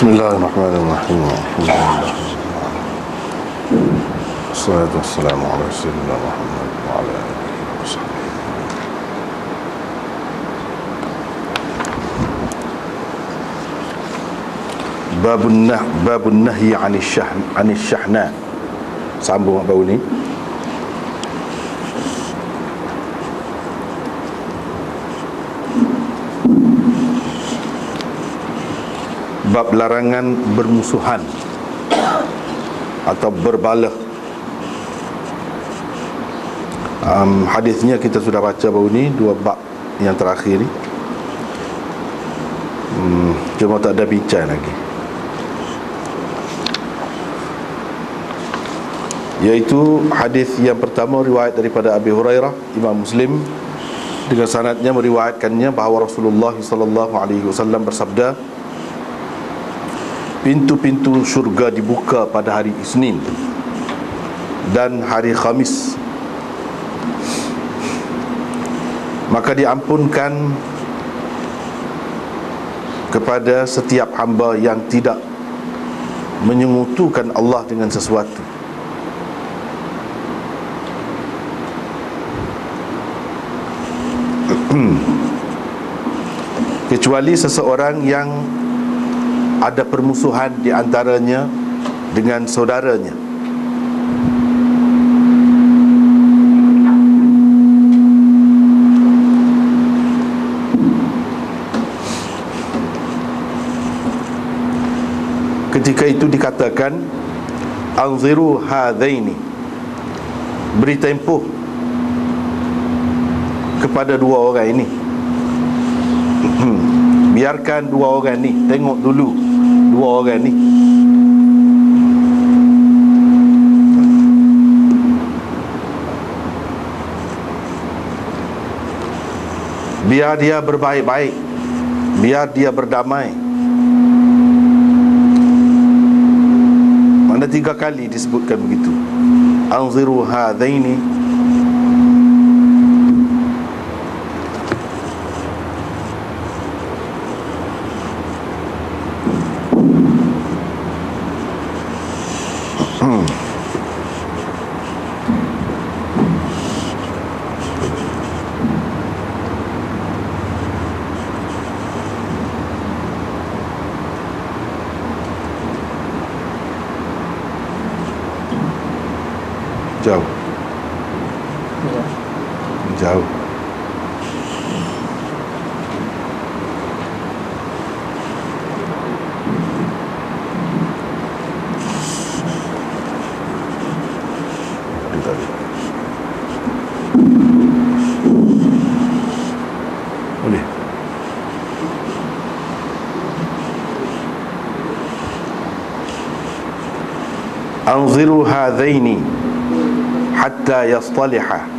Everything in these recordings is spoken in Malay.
Bismillahirrahmanirrahim. Wassalatu wassalamu ala Sayyidina Muhammad wa ala alihi wa sahbihi. Babun nahyi 'anil syahna. Sambung bau ni. Bab larangan bermusuhan atau berbalah. Hadisnya kita sudah baca baru ni, dua bab yang terakhir ni. Cuma tak ada bincang lagi, iaitu hadis yang pertama riwayat daripada Abi Hurairah, Imam Muslim dengan sanadnya meriwayatkannya bahawa Rasulullah sallallahu alaihi wasallam bersabda, pintu-pintu syurga dibuka pada hari Isnin dan hari Khamis, maka diampunkan kepada setiap hamba yang tidak menyekutukan Allah dengan sesuatu. Kecuali seseorang yang ada permusuhan di antaranya dengan saudaranya. Ketika itu dikatakan, anziru hadaini, beri tempoh kepada dua orang ini. Biarkan dua orang ni, tengok dulu dua orang ni. Biar dia berbaik-baik, biar dia berdamai. Mana 3 kali disebutkan begitu. Anziru hadaini, jauh. Boleh. Anziru hadaini hatta yastaliha.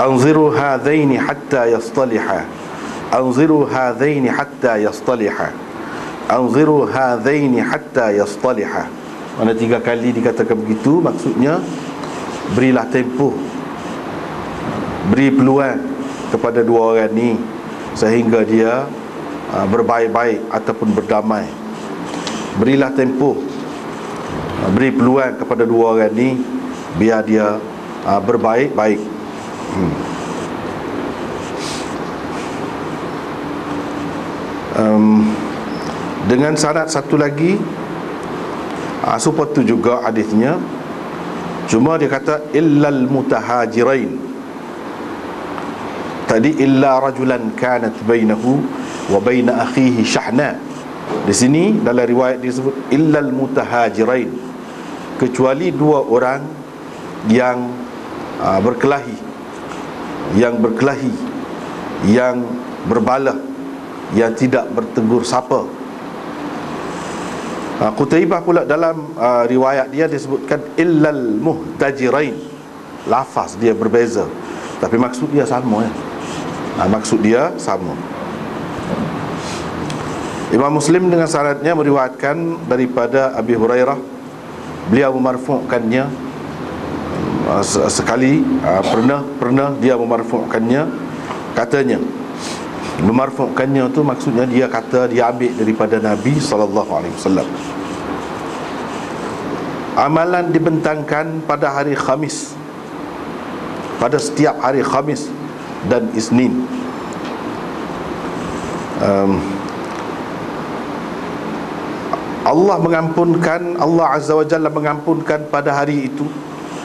Anziru hadaini hatta yastaliha. Anziru hadaini hatta yastaliha. Anziru hadaini hatta yastaliha. Mana 3 kali dikatakan begitu, maksudnya berilah tempoh, beri peluang kepada dua orang ni sehingga dia berbaik-baik ataupun berdamai. Berilah tempoh, beri peluang kepada dua orang ni biar dia berbaik-baik. Dengan syarat satu lagi, supaya tu juga hadisnya, cuma dia kata illal mutahajirain. Tadi illa rajulan kanat bainahu wa baina akhihi syahna. Di sini dalam riwayat disebut illal mutahajirain, kecuali dua orang yang berkelahi, yang berbalah, yang tidak bertegur sapa. Qutaibah pula dalam riwayat dia disebutkan illal muhtajirain. Lafaz dia berbeza, tapi maksud dia sama ya. Maksud dia sama. Imam Muslim dengan sanadnya meriwayatkan daripada Abi Hurairah, beliau memarfu'kannya sekali, pernah dia memarfu'kannya, katanya. Memarfu'kannya tu maksudnya dia kata dia ambil daripada Nabi SAW. Amalan dibentangkan pada hari Khamis, pada setiap hari Khamis dan Isnin. Allah mengampunkan, Allah Azza wa Jalla mengampunkan pada hari itu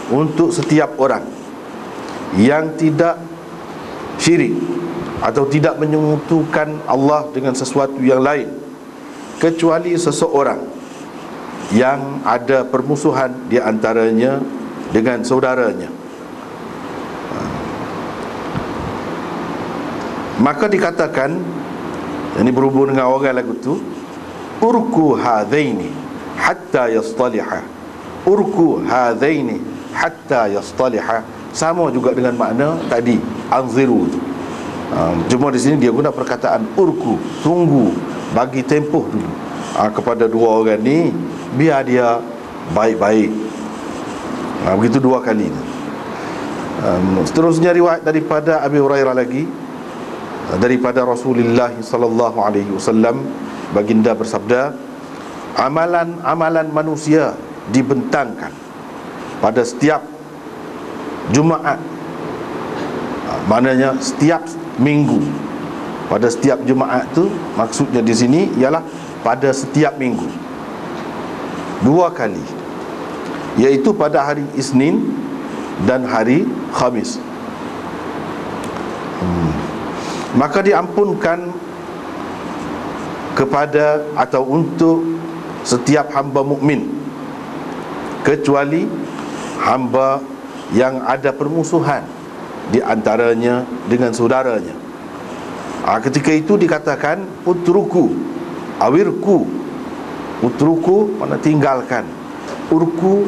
untuk setiap orang yang tidak syirik atau tidak menyekutukan Allah dengan sesuatu yang lain, kecuali seseorang yang ada permusuhan di antaranya dengan saudaranya. Maka dikatakan, ini berhubung dengan orang lagu tu, urku hadaini hatta yastaliha, urku hadaini hatta yastaliha, sama juga dengan makna tadi anziru tu. Cuma di sini dia guna perkataan urku, tunggu, bagi tempoh dulu kepada dua orang ni biar dia baik-baik. Begitu dua kali. Seterusnya riwayat daripada Abi Hurairah lagi, daripada Rasulullah sallallahu alaihi wasallam, baginda bersabda, amalan-amalan manusia dibentangkan pada setiap Jumaat, maknanya setiap minggu. Pada setiap Jumaat tu maksudnya di sini ialah pada setiap minggu, dua kali, iaitu pada hari Isnin dan hari Khamis. Maka diampunkan kepada atau untuk setiap hamba mukmin, kecuali hamba yang ada permusuhan di antaranya dengan saudaranya. Ketika itu dikatakan utruku, awirku. Utruku makna tinggalkan, urku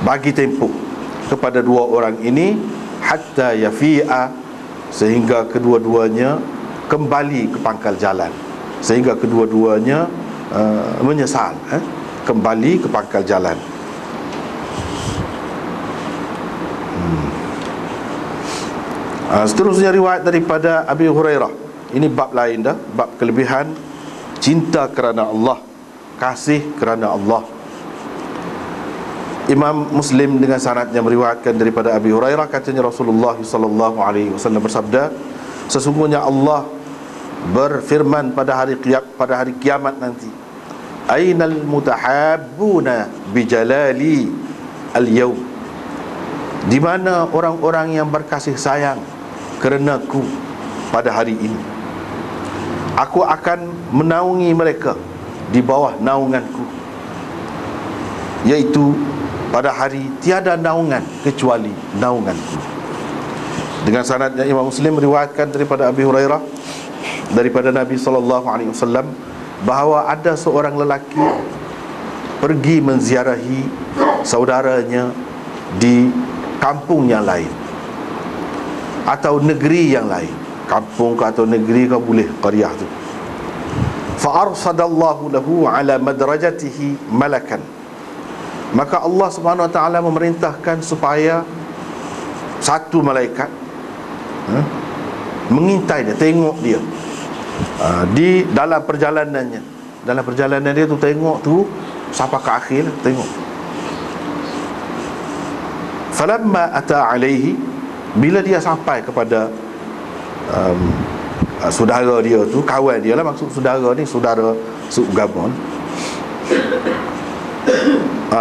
bagi tempoh kepada dua orang ini, hatta yafi'a, sehingga kedua-duanya kembali ke pangkal jalan, sehingga kedua-duanya menyesal, kembali ke pangkal jalan. Seterusnya riwayat daripada Abi Hurairah. Ini bab lain dah, bab kelebihan cinta kerana Allah, kasih kerana Allah. Imam Muslim dengan sanadnya meriwayatkan daripada Abi Hurairah, katanya Rasulullah sallallahu alaihi wasallam bersabda, sesungguhnya Allah berfirman pada hari kiamat nanti, ainal mutahabbuna bijalali al-yawm, di mana orang-orang yang berkasih sayang kerenaku pada hari ini. Aku akan menaungi mereka di bawah naunganku, iaitu pada hari tiada naungan kecuali naunganku. Dengan sanadnya Imam Muslim meriwayatkan daripada Abi Hurairah, daripada Nabi SAW, bahawa ada seorang lelaki pergi menziarahi saudaranya di kampung yang lain atau negeri yang lain. Kampung ke atau negeri ke boleh, qaryah tu. Fa arsadallahu lahu ala madrajatihi malakan, maka Allah Subhanahu wa taala memerintahkan supaya satu malaikat mengintai dia, tengok dia di dalam perjalanannya. Dalam perjalanan dia tu tengok tu sampai ke akhir, tengok. Falamma ata alaihi, bila dia sampai kepada saudara dia tu, kawan dia lah, maksud saudara ni saudara seagama,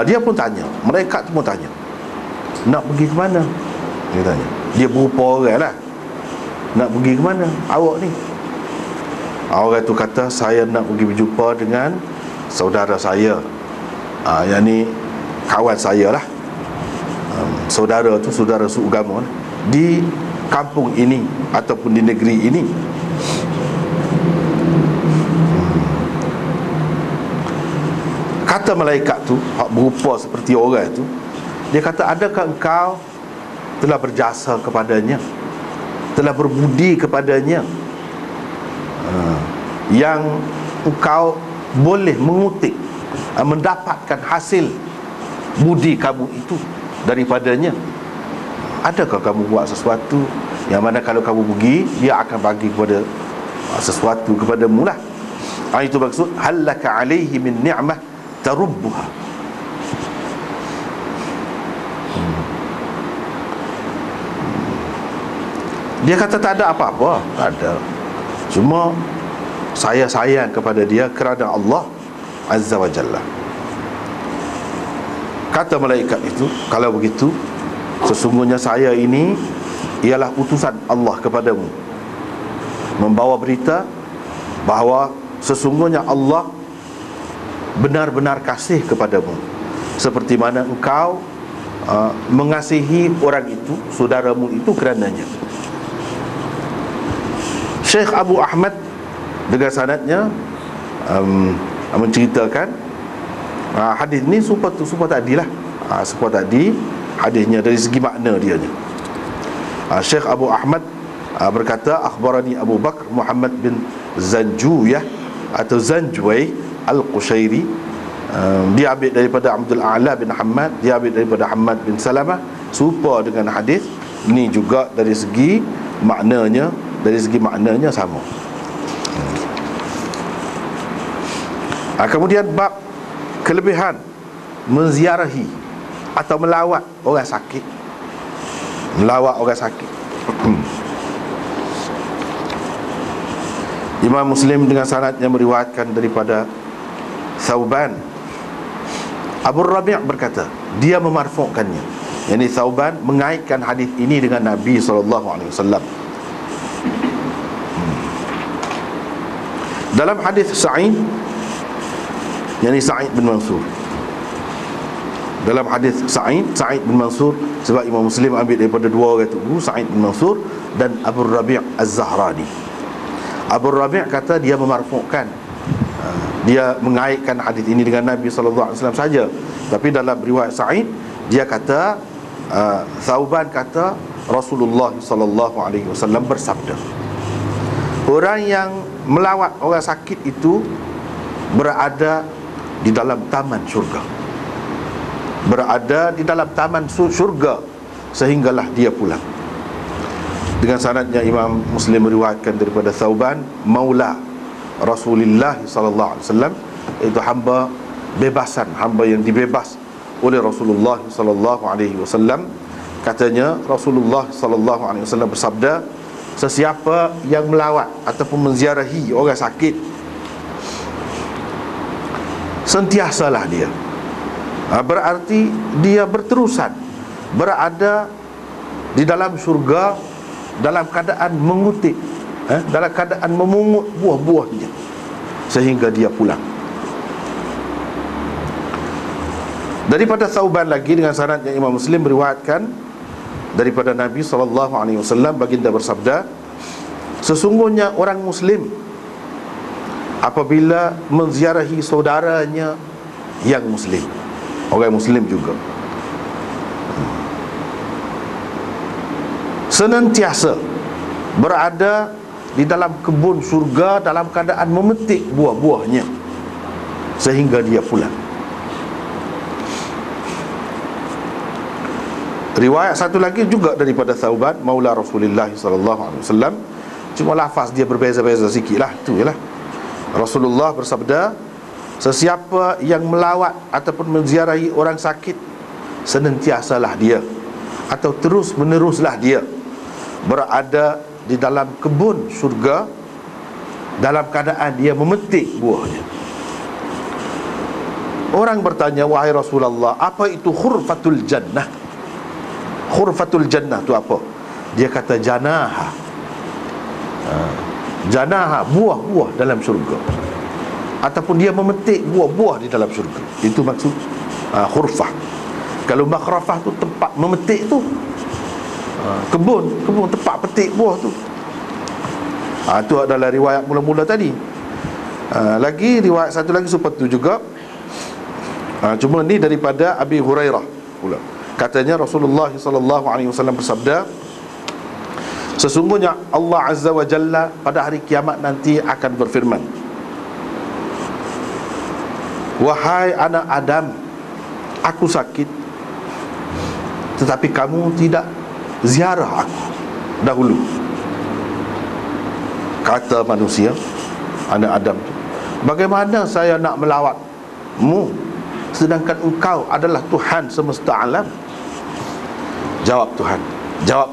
dia pun tanya, mereka tu pun tanya, nak pergi ke mana? Dia tanya, dia berupa orang lah, nak pergi ke mana awak ni? Orang tu kata, saya nak pergi berjumpa dengan saudara saya, yang ni kawan saya lah. Saudara tu saudara seagama di kampung ini ataupun di negeri ini. Kata malaikat tu, berupa seperti orang tu, dia kata, adakah engkau telah berjasa kepadanya, telah berbudi kepadanya, yang engkau boleh mengutip, mendapatkan hasil budi kamu itu daripadanya? Adakah kamu buat sesuatu yang mana kalau kamu pergi, dia akan bagi kepada sesuatu kepadamu lah. Itu maksud halaka alaihi min ni'mah tarubbuha. Dia kata tak ada apa-apa, tak ada, cuma saya sayang kepada dia kerana Allah Azza wa Jalla. Kata malaikat itu, kalau begitu sesungguhnya saya ini ialah utusan Allah kepadamu, membawa berita bahawa sesungguhnya Allah benar-benar kasih kepadamu seperti mana engkau mengasihi orang itu, saudaramu itu kerananya. Syekh Abu Ahmad dengan sanadnya menceritakan hadis ni supaya tadi lah, supaya tadi hadisnya dari segi makna dia ni. Syekh Abu Ahmad berkata, akhbarani Abu Bakr Muhammad bin Zanjuyah atau Zanjwai Al-Qushairi. Dia ambil daripada Abdul A'la bin Hamad, dia ambil daripada Hamad bin Salamah, serupa dengan hadis ni juga dari segi maknanya, sama. Kemudian bab kelebihan menziarahi atau melawat orang sakit. Imam Muslim dengan sanadnya meriwayatkan daripada Thauban. Abu Rabi' berkata, dia memarfu'kannya, yakni Thauban mengaitkan hadis ini dengan Nabi SAW. Dalam hadis Sa'id, yakni Sa'id bin Mansur, dalam hadis Sa'id bin Mansur, sebab Imam Muslim ambil daripada dua orang itu, Sa'id bin Mansur dan Abu Rabi' Az-Zahrani. Abu Rabi' kata dia memarfu'kan, dia mengaitkan hadis ini dengan Nabi SAW saja. Tapi dalam riwayat Sa'id, dia kata Thauban kata Rasulullah SAW bersabda, orang yang melawat orang sakit itu berada di dalam taman syurga, berada di dalam taman syurga sehinggalah dia pulang. Dengan sanadnya Imam Muslim meriwayatkan daripada Thauban maula Rasulullah SAW, itu hamba bebasan, hamba yang dibebas oleh Rasulullah SAW. Katanya Rasulullah SAW bersabda, sesiapa yang melawat ataupun menziarahi orang sakit, sentiasalah dia, berarti dia berterusan berada di dalam syurga dalam keadaan mengutip, dalam keadaan memungut buah-buahnya sehingga dia pulang. Daripada Thauban lagi dengan sanad yang Imam Muslim meriwayatkan daripada Nabi SAW, baginda bersabda, sesungguhnya orang Muslim apabila menziarahi saudaranya yang Muslim, orang Muslim juga, senantiasa berada di dalam kebun surga dalam keadaan memetik buah-buahnya sehingga dia pulang. Riwayat satu lagi juga daripada Thauban maula Rasulullah SAW, cuma lafaz dia berbeza-beza sikit lah, tu ialah Rasulullah bersabda, sesiapa yang melawat ataupun menziarahi orang sakit, senantiasalah dia atau terus meneruslah dia berada di dalam kebun syurga dalam keadaan dia memetik buahnya. Orang bertanya, wahai Rasulullah, apa itu khurfatul jannah? Khurfatul jannah tu apa? Dia kata janaha, janaha, buah-buah dalam syurga, ataupun dia memetik buah-buah di dalam syurga. Itu maksud khurfah. Kalau makhrafah tu tempat memetik tu, kebun tempat petik buah tu. Itu adalah riwayat mula-mula tadi. Lagi riwayat satu lagi seperti itu juga, cuma ni daripada Abi Hurairah pula. Katanya Rasulullah SAW bersabda, sesungguhnya Allah Azza wa Jalla pada hari kiamat nanti akan berfirman, wahai anak Adam, aku sakit, tetapi kamu tidak ziarah aku dahulu. Kata manusia, anak Adam, bagaimana saya nak melawatmu sedangkan engkau adalah Tuhan semesta alam? Jawab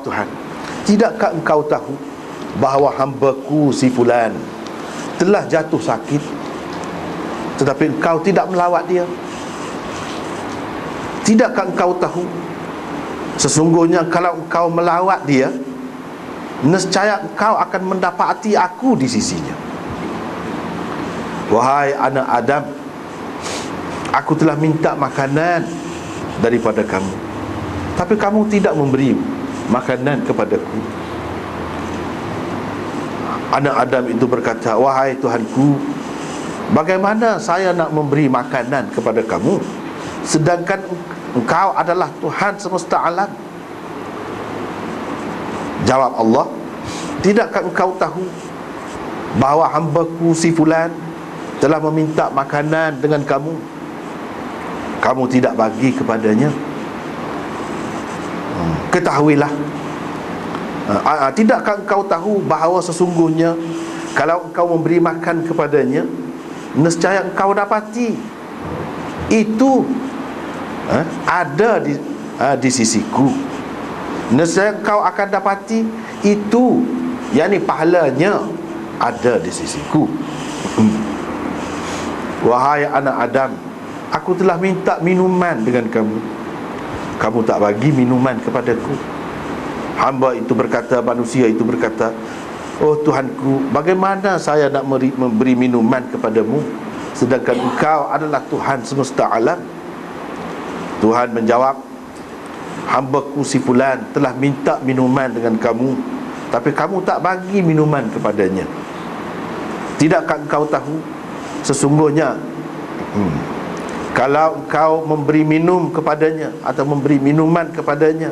Tuhan, tidakkah engkau tahu bahawa hamba-Ku si fulan telah jatuh sakit, tetapi engkau tidak melawat dia? Tidakkah engkau tahu sesungguhnya kalau engkau melawat dia, nescaya engkau akan mendapati aku di sisinya. Wahai anak Adam, aku telah minta makanan daripada kamu, tapi kamu tidak memberi makanan kepadaku. Anak Adam itu berkata, wahai Tuhanku, bagaimana saya nak memberi makanan kepada kamu sedangkan engkau adalah Tuhan semesta alam? Jawab Allah, tidakkah engkau tahu bahawa hamba-Ku si fulan telah meminta makanan dengan kamu, kamu tidak bagi kepadanya? Ketahuilah, tidakkah engkau tahu bahawa sesungguhnya kalau engkau memberi makan kepadanya, nescaya engkau dapati itu ada di sisiku. Nescaya engkau akan dapati itu, yakni pahalanya ada di sisiku. Wahai anak Adam, aku telah minta minuman dengan kamu, kamu tak bagi minuman kepadaku. Hamba itu berkata, manusia itu berkata, oh Tuhanku, bagaimana saya nak memberi minuman kepadamu sedangkan engkau adalah Tuhan semesta alam? Tuhan menjawab, hamba-Ku si fulan telah minta minuman dengan kamu, tapi kamu tak bagi minuman kepadanya. Tidakkah engkau tahu sesungguhnya kalau engkau memberi minum kepadanya atau memberi minuman kepadanya,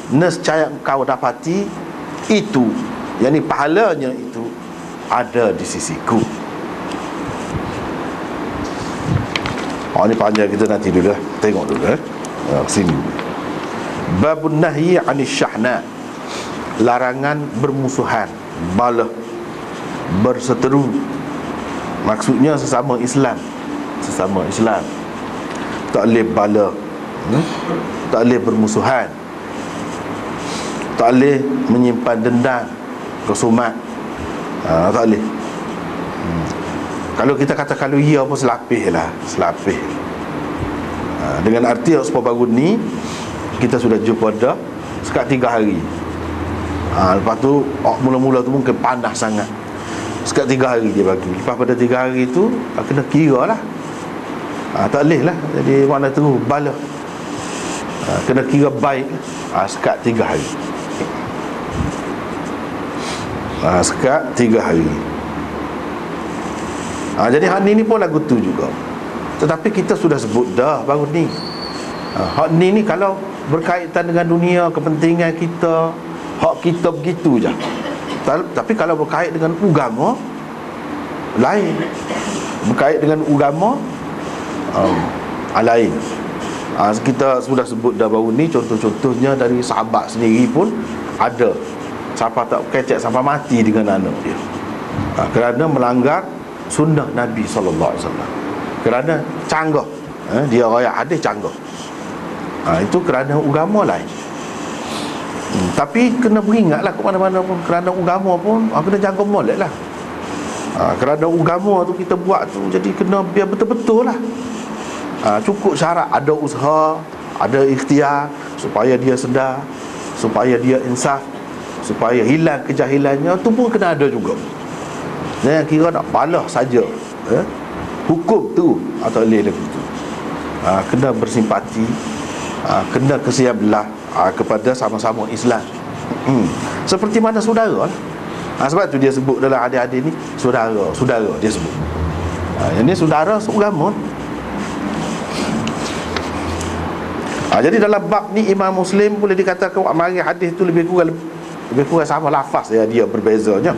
nescaya engkau dapati itu, yakni pahalanya itu ada di sisiku. Ini panjang, kita nanti dulu lah, tengok dulu sini. Babun nahyi anis syahna, larangan bermusuhan, balah, berseteru. Maksudnya sesama Islam tak boleh bala, tak boleh bermusuhan, tak boleh menyimpan dendam, kesumat, tak boleh. Kalau kita kata kalau ya apa, selapih. Dengan arti supaya baru ni kita sudah jumpa dah sekat 3 hari. Lepas tu mula-mula tu mungkin panas sangat, sekat 3 hari dia bagi. Lepas pada 3 hari tu kena kira lah, tak boleh lah jadi mana tu bala, kena kira baik. Sekat 3 hari, sekat 3 hari. Jadi hak ni pun lagu tu juga. Tetapi kita sudah sebut dah baru ni, hak ni kalau berkaitan dengan dunia, kepentingan kita, hak kita begitu je. Tapi kalau berkait dengan agama, lain. Berkait dengan agama, lain. Kita sudah sebut dah baru ni, contoh-contohnya dari sahabat sendiri pun ada. Siapa tak kecek sampai mati dengan anak dia, kerana melanggar sunnah Nabi SAW, kerana canggah, dia raya hadis canggah. Itu kerana agama lain. Tapi kena beringatlah ke mana-mana pun, kerana agama pun kena jaga molek lah. Kerana agama tu kita buat tu, jadi kena biar betul-betul lah. Cukup syarat ada usaha, ada ikhtiar supaya dia sedar, supaya dia insaf, supaya hilang kejahilannya, tu pun kena ada juga. Jangan kira nak balah saja hukum tu atau boleh lagi tu. Kena bersimpati, kena kesian belah kepada sama-sama Islam, seperti mana saudara lah. Sebab tu dia sebut dalam hadis-hadis ni saudara dia sebut. Ini saudara seagama. Jadi dalam bab ni Imam Muslim boleh dikatakan mari hadis tu lebih kurang sama lafaz dia berbezanya.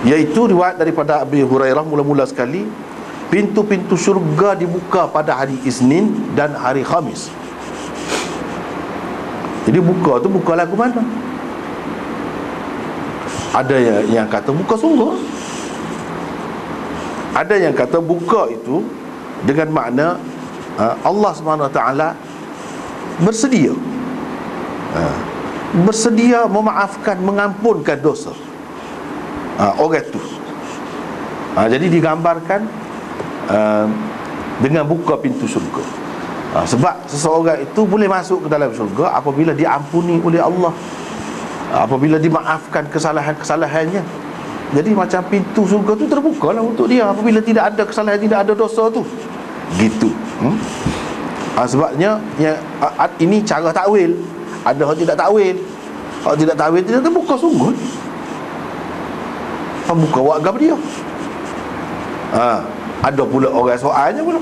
Iaitu riwayat daripada Abi Hurairah mula-mula sekali, pintu-pintu syurga dibuka pada hari Isnin dan hari Khamis. Jadi buka tu buka lagu mana? Ada yang kata buka sungguh, ada yang kata buka itu dengan makna Allah SWT bersedia, bersedia memaafkan, mengampunkan dosa orang itu. Jadi digambarkan dengan buka pintu syurga. Sebab seseorang itu boleh masuk ke dalam syurga apabila diampuni oleh Allah, apabila dimaafkan kesalahan-kesalahannya. Jadi macam pintu syurga tu terbuka lah untuk dia apabila tidak ada kesalahan, tidak ada dosa tu. Gitu. Sebabnya ini cara takwil. Ada orang tidak takwil. Orang tidak takwil tidak terbuka sungguh. Buka wak dia. Ada pula orang soalnya pula.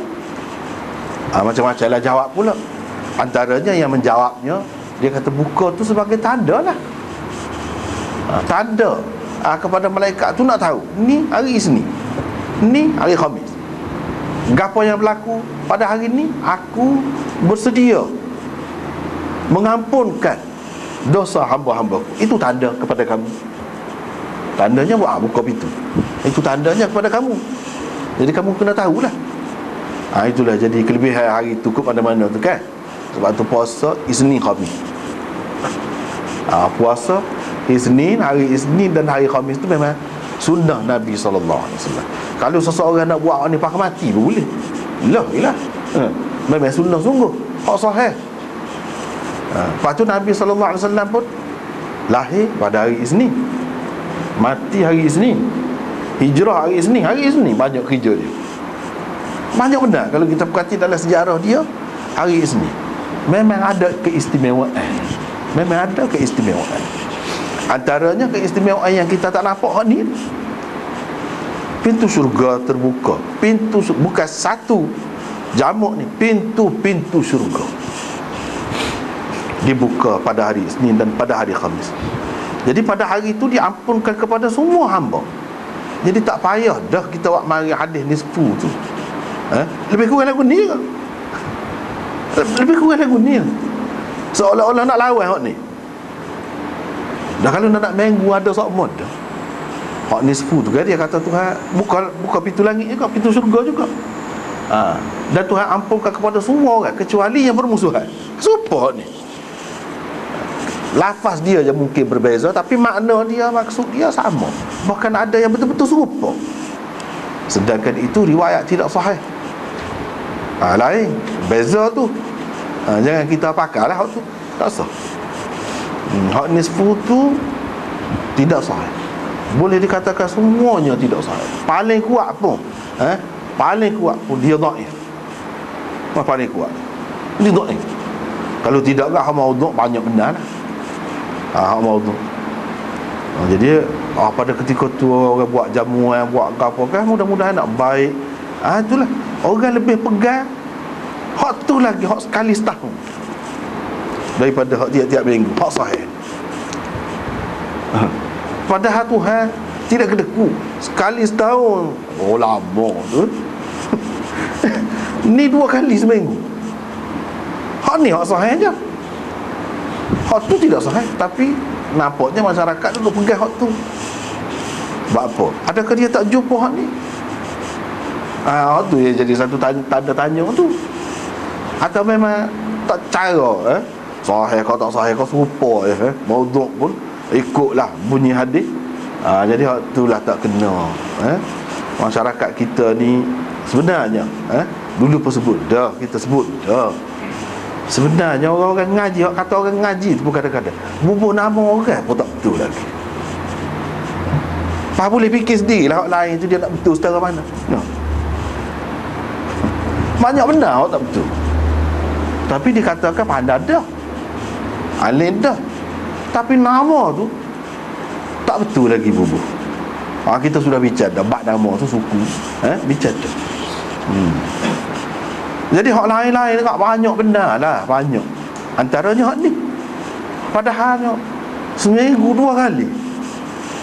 Macam-macam lah jawab pula. Antaranya yang menjawabnya, dia kata buka tu sebagai tanda lah, tanda kepada malaikat tu nak tahu ni hari Isnin, ni hari Khamis, gapo yang berlaku pada hari ni. Aku bersedia mengampunkan dosa hamba-hambaku. Itu tanda kepada kamu. Tandanya buat buka pintu. Itu tandanya kepada kamu. Jadi kamu kena tahulah. Itulah jadi kelebihan hari tu mana-mana tu kan. Sebab tu puasa Isnin Khamis. Puasa Isnin, hari Isnin dan hari Khamis tu memang sunnah Nabi SAW. Kalau seseorang nak buat ni pakai mati pun boleh. Lah. Memang sunnah sungguh. Hak sahih. Lepas tu Nabi SAW pun lahir pada hari Isnin, mati hari Isnin, hijrah hari Isnin. Hari Isnin banyak kerja dia. Banyak benar kalau kita perhati dalam sejarah dia. Hari Isnin memang ada keistimewaan. Memang ada keistimewaan. Antaranya keistimewaan yang kita tak nampak ni, pintu syurga terbuka. Bukan satu jamak ni, pintu-pintu syurga dibuka pada hari Isnin dan pada hari Khamis. Jadi pada hari itu diampunkan kepada semua hamba. Jadi tak payah dah kita buat mari hadis nisfu tu. Lebih kurang lagu ni ke? Lebih kurang lagu ni ke? Seolah-olah nak lawan hak ni. Dah kalau nak minggu ada sokmod dah. Hak nisfu tu kan dia kata Tuhan buka pintu langit juga, pintu syurga juga. Dan Tuhan ampunkan kepada semua orang kecuali yang bermusuhan. Siapa ni? Lafaz dia je mungkin berbeza, tapi makna dia, maksud dia sama. Bahkan ada yang betul-betul serupa. Sedangkan itu riwayat tidak sahih. Lain, beza tu. Jangan kita pakailah hak tu. Tak sah. Hak nisfu tu tidak sahih. Boleh dikatakan semuanya tidak sahih. Paling kuat pun paling kuat pun dia dhaif. Paling kuat dia dhaif. Kalau tidak hak maudhu' banyak benar lah. Hak maudhu'. Jadi pada ketika tu orang buat jamuan, buat apa kan, mudah-mudahan nak baik. Itulah orang lebih pegang hak tu lagi, hak sekali setahun daripada hak tiap-tiap minggu, hak sahih. Padahal Tuhan tidak kedeku sekali setahun. Lama tu. Ni 2 kali seminggu. Hak ni hak sahih je. Hak tu tidak sahih, tapi nampaknya masyarakat dulu pegang hak tu. Sebab apa? Adakah dia tak jumpa hak ni? Hak tu yang jadi satu tanda tanya tu. Atau memang tak cara sahih kau tak sahih kau serupa maudhu' pun ikutlah bunyi hadis. Jadi hak tu lah tak kena. Masyarakat kita ni sebenarnya dulu pun sebut dah, kita sebut dah. Sebenarnya orang-orang ngaji, hak kata orang ngaji tu pun kadang-kadang bubuh nama orang pun tak betul lagi. Pak boleh fikir sendirilah hak lain tu dia nak betul secara mana. Banyak benar hak tak betul. Tapi dikatakan pandai dah, alim dah, tapi nama tu tak betul lagi bubuh. Kita sudah bicara dah, bab nama tu suku bicara dah. Jadi hak lain-lain dekat banyak benar lah, banyak. Antaranya hak ni. Padahalnya seminggu 2 kali.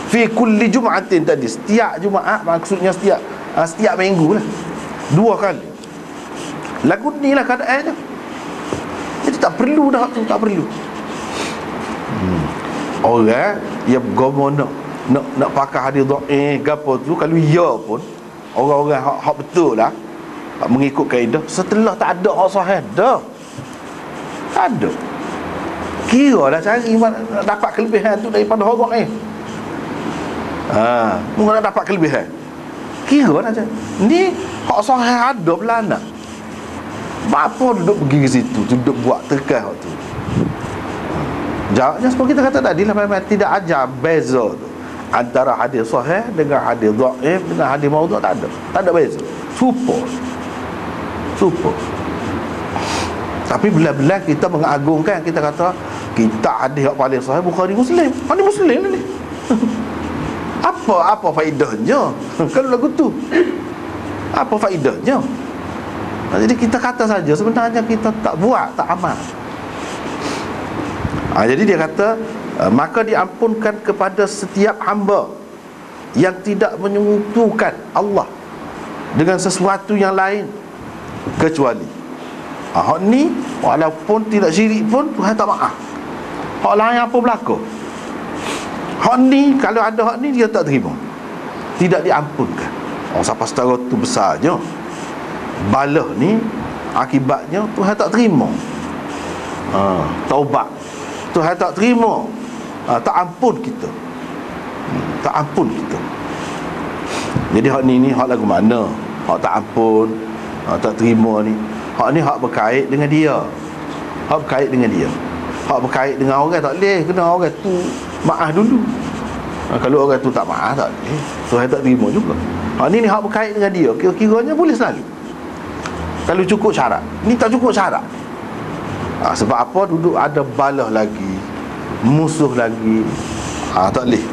Fi kulli jum'atin tadi, setiap Jumaat, maksudnya setiap minggu lah. 2 kali. Lagu ni lah keadaannya. Jadi tak perlu dah tu, tak perlu. Orang yang bergama nak pakai hadis dhaif gapo tu, kalau ya pun orang-orang hak betul lah, hak mengikut kaedah, setelah tak ada hak sahih dah. Tak ada. Kira lah cari nak dapat kelebihan tu daripada hak dhaif. Mungkin nak dapat kelebihan. Kira lah je. Ni hak sahih ada belana. Bapa duduk pergi ke situ, duduk buat terkah hak tu. Jawabnya seperti kita kata tadi lah, tidak ajar beza tu antara hadis sahih dengan hadis dhaif dengan hadis maudhu', tak ada beza. Super. Tapi bila-bila kita mengagungkan, kita kata kita hadis yang paling sahih Bukhari Muslim. Hadis Muslim ni. Apa faedahnya kalau lagu tu? Apa faedahnya? Jadi kita kata saja, sebenarnya kita tak buat, tak amal. Jadi dia kata, maka diampunkan kepada setiap hamba yang tidak menyentuhkan Allah dengan sesuatu yang lain kecuali hak ni, walaupun tidak syirik pun Tuhan tak maaf. Hak lain apa berlaku, hak ni, kalau ada hak ni dia tak terima, tidak diampunkan. Siapa setara tu besarnya balah ni, akibatnya Tuhan tak terima. Taubat Tuhan tak terima, tak ampun kita. Tak ampun kita. Jadi hak ni hak lagu mana? Hak tak ampun, tak terima ni. Hak ni hak berkait dengan dia. Hak berkait dengan dia. Hak berkait dengan orang tak boleh, kena orang tu maaf dulu. Kalau orang tu tak maaf, tak boleh, Tuhan tak terima juga. Hak ni hak berkait dengan dia, kira-kiranya boleh selalu. Kalau cukup syarat. Ni tak cukup syarat. Sebab apa? Duduk ada balah lagi, musuh lagi. Tak boleh.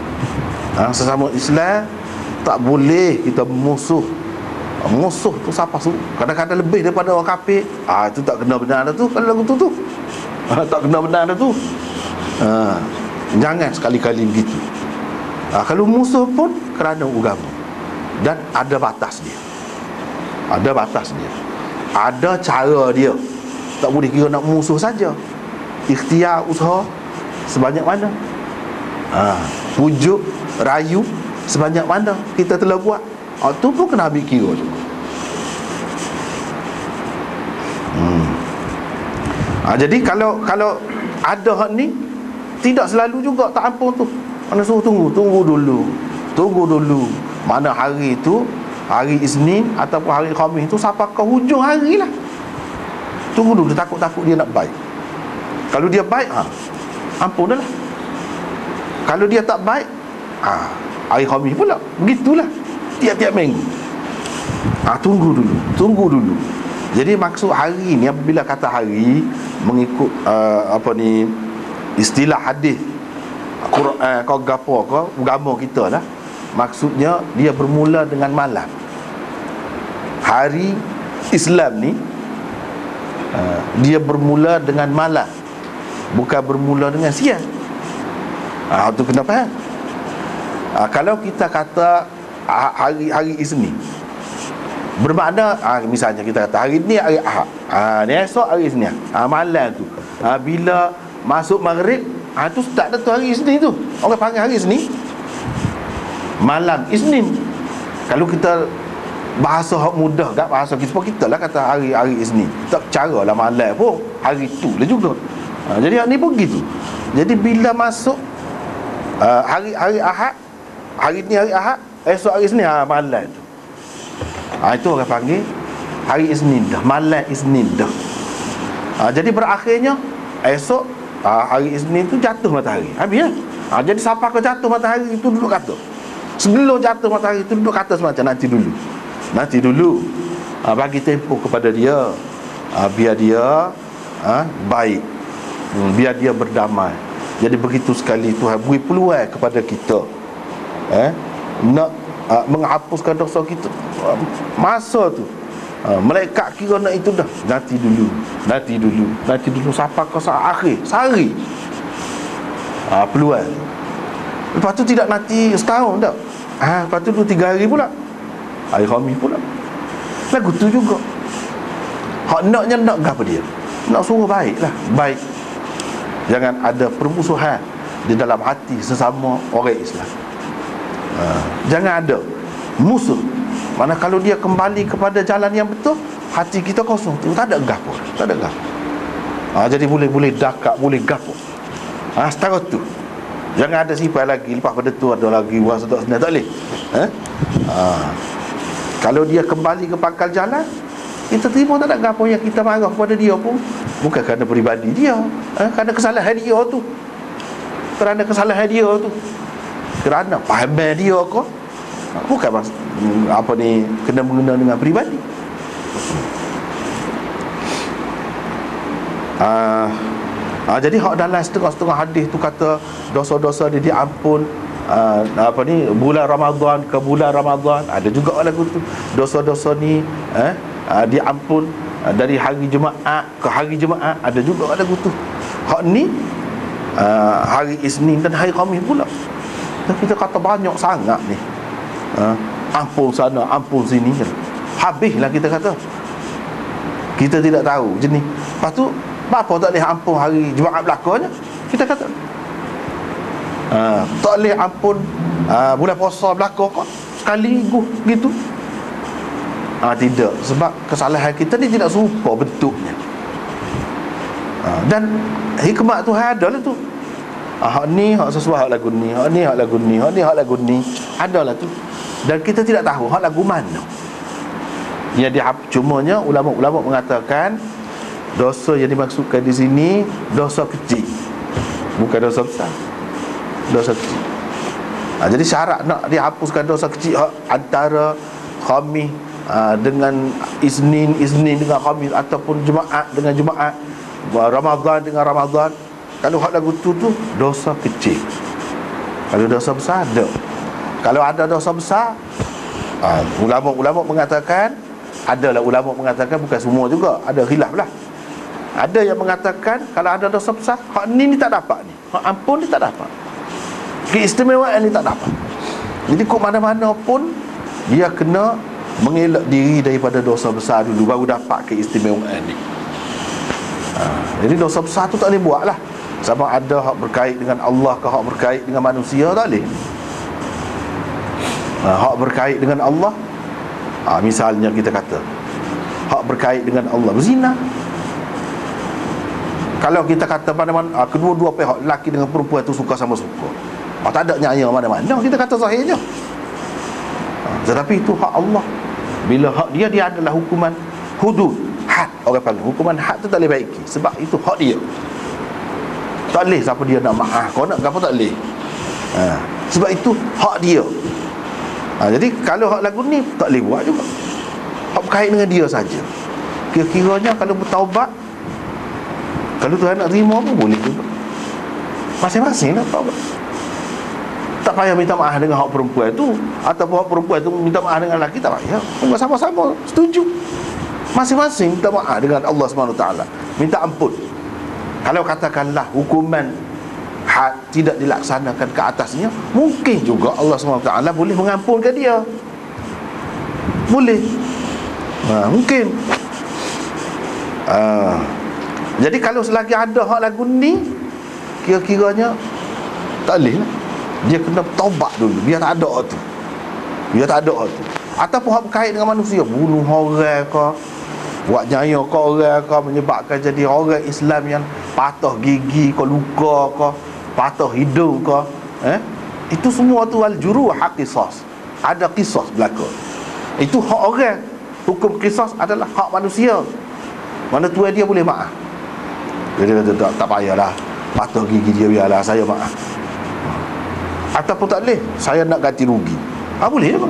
Sesama Islam tak boleh kita musuh. Musuh tu siapa tu? Kadang-kadang lebih daripada orang kafir. Itu tak kena benar dah tu. Kalau lagu tu tak kena benar dah tu. Jangan sekali-kali begitu. Kalau musuh pun kerana agama, dan ada batas dia. Ada batas dia. Ada cara dia. Tak boleh kira nak musuh saja. Ikhtiar, usaha sebanyak mana, pujuk, rayu sebanyak mana kita telah buat, tu pun kena ambil kira juga. Jadi kalau ada hak ni, tidak selalu juga tak ampun tu. Mana suruh tunggu dulu. Mana hari tu, hari Isnin ataupun hari Khamis tu, sampai ke hujung hari lah. Tunggu dulu, takut-takut dia nak baik. Kalau dia baik, ampun dah lah. Kalau dia tak baik, hari Khamis pula, begitulah tiap-tiap minggu. Tunggu dulu. Jadi maksud hari ni, apabila kata hari, mengikut istilah hadis Quran, kau gapo kau agama kita lah, maksudnya dia bermula dengan malam. Hari Islam ni dia bermula dengan malam, bukan bermula dengan siang. Itu kena faham. Kalau kita kata hari Isnin, bermakna misalnya kita kata hari ni hari Ahad, ni esok hari Isnin, malam tu, bila masuk maghrib, tu start dah tu hari Isnin tu. Orang panggil hari Isnin, malam Isnin. Kalau kita bahasa hak mudah kat bahasa kita lah, kata hari Isnin, tak cara lah malam pun hari tu lah juga. Jadi ni pun gitu. Jadi bila masuk hari Ahad, hari ni hari Ahad, esok hari Isnin, malam tu, itu orang panggil hari Isnin dah, malam Isnin dah. Jadi berakhirnya esok hari Isnin tu jatuh matahari, habis ya. Jadi siapa kau jatuh matahari itu duduk kata, sebelum jatuh matahari itu duduk kata semacam nanti dulu, bagi tempoh kepada dia, biar dia baik, biar dia berdamai. Jadi begitu sekali Tuhan beri peluang kepada kita nak menghapuskan dosa kita. Masa tu malaikat kira nak itu dah, nanti dulu sampai ke saat akhir sehari, peluang. Lepas tu tidak nanti setahun tak, lepas tu 2-3 hari pula, hari Khamis pula. Lagu tu juga hak naknya nak apa dia? Nak suruh baik lah, baik. Jangan ada permusuhan di dalam hati sesama orang Islam. Jangan ada musuh. Mana kalau dia kembali kepada jalan yang betul, hati kita kosong tu, tak ada gapo, tak ada gapo. Jadi boleh dakak, boleh gapo. Setara tu. Jangan ada sifat lagi, lepas pada tu ada lagi was tak sebenarnya, tak boleh. Kalau dia kembali ke pangkal jalan, kita terima, tak ada gapo yang kita marah kepada dia pun. Bukan kerana peribadi dia, kerana kesalahan dia tu. Kerana kesalahan dia tu, kerana pahaman dia ke, bukan kena mengena dengan peribadi. Jadi hak dalam setengah-setengah hadis tu kata dosa-dosa dia diampun bulan Ramadan ke bulan Ramadan. Ada juga lagu tu, dosa-dosa ni diampun dari hari Jumaat ke hari Jumaat. Ada juga lagu tu. Hak ni hari Isnin dan hari Khamis pula. Kita kata banyak sangat ni, ampun sana, ampun sini, habislah kita kata. Kita tidak tahu jenis. Lepas tu apa tak boleh ampun hari Jumaat belakangnya, kita kata tak boleh ampun bulan puasa belakang kau sekali gitu. Tidak, sebab kesalahan kita ni tidak serupa bentuknya. Dan hikmat Tuhan adalah tu. Hak ni hak sesuai hak lagu ni, hak ni hak lagu ni, hak ni hak lagu ni, adalah tu. Dan kita tidak tahu hak lagu mana. Cumanya ulama-ulama mengatakan dosa yang dimaksudkan di sini dosa kecil, bukan dosa besar. Dosa kecil. Jadi syarat nak dihapuskan dosa kecil antara Khamis dengan Isnin dengan Khamis, ataupun Jumaat dengan Jumaat, Ramadan dengan Ramadan, kalau hak lagu tu dosa kecil. Kalau dosa besar ada. Kalau ada dosa besar, ulama-ulama mengatakan, adalah ulama mengatakan, bukan semua juga, ada khilaf lah. Ada yang mengatakan kalau ada dosa besar, hak ni tak dapat ni, hak ampun ni tak dapat, keistimewaan ni tak dapat. Jadi kok mana-mana pun dia kena mengelak diri daripada dosa besar dulu, baru dapat keistimewaan ni. Jadi dosa besar tu tak boleh buat lah. Sama ada hak berkait dengan Allah ke hak berkait dengan manusia, tak boleh. Hak berkait dengan Allah, misalnya kita kata hak berkait dengan Allah, berzina. Kalau kita kata mana-mana kedua-dua pihak, lelaki dengan perempuan tu suka sama suka, tak ada nyaya mana-mana, kita kata sahihnya. Tetapi itu hak Allah. Bila hak dia adalah hukuman hudud, had, orang panggil hukuman had tu tak boleh baiki, sebab itu hak dia. Tak boleh siapa dia nak maaf, kau nak apa tak boleh. Sebab itu hak dia. Jadi kalau hak lagu ni tak boleh buat juga. Hak berkait dengan dia saja. Kira-kiranya kalau bertaubat, kalau Tuhan nak terima pun boleh juga. Masing-masing lah taubat. Tak payah minta maaf dengan hak perempuan tu, ataupun hak perempuan tu minta maaf dengan lelaki, tak payah. Sama-sama setuju. Masing-masing minta maaf dengan Allah SWT, minta ampun. Kalau katakanlah hukuman had tidak dilaksanakan ke atasnya, mungkin juga Allah SWT boleh mengampunkan dia. Boleh. Mungkin. Jadi kalau selagi ada hak lagu ni, kira-kiranya tak boleh lah. Dia kena taubat dulu, biar tak ada tu. Ataupun hak berkait dengan manusia, bunuh orang ke, buat nyaya ke orang ke, menyebabkan jadi orang Islam yang patah gigi ke, luka ke, patah hidung ke, itu semua tu al-juruh hak qisas. Ada qisas berlaku. Itu hak orang. Hukum qisas adalah hak manusia. Mana tuan dia boleh maaf. Dia kata tak payahlah, patah gigi dia, biarlah saya maaf. Ataupun tak boleh, saya nak ganti rugi. Boleh juga.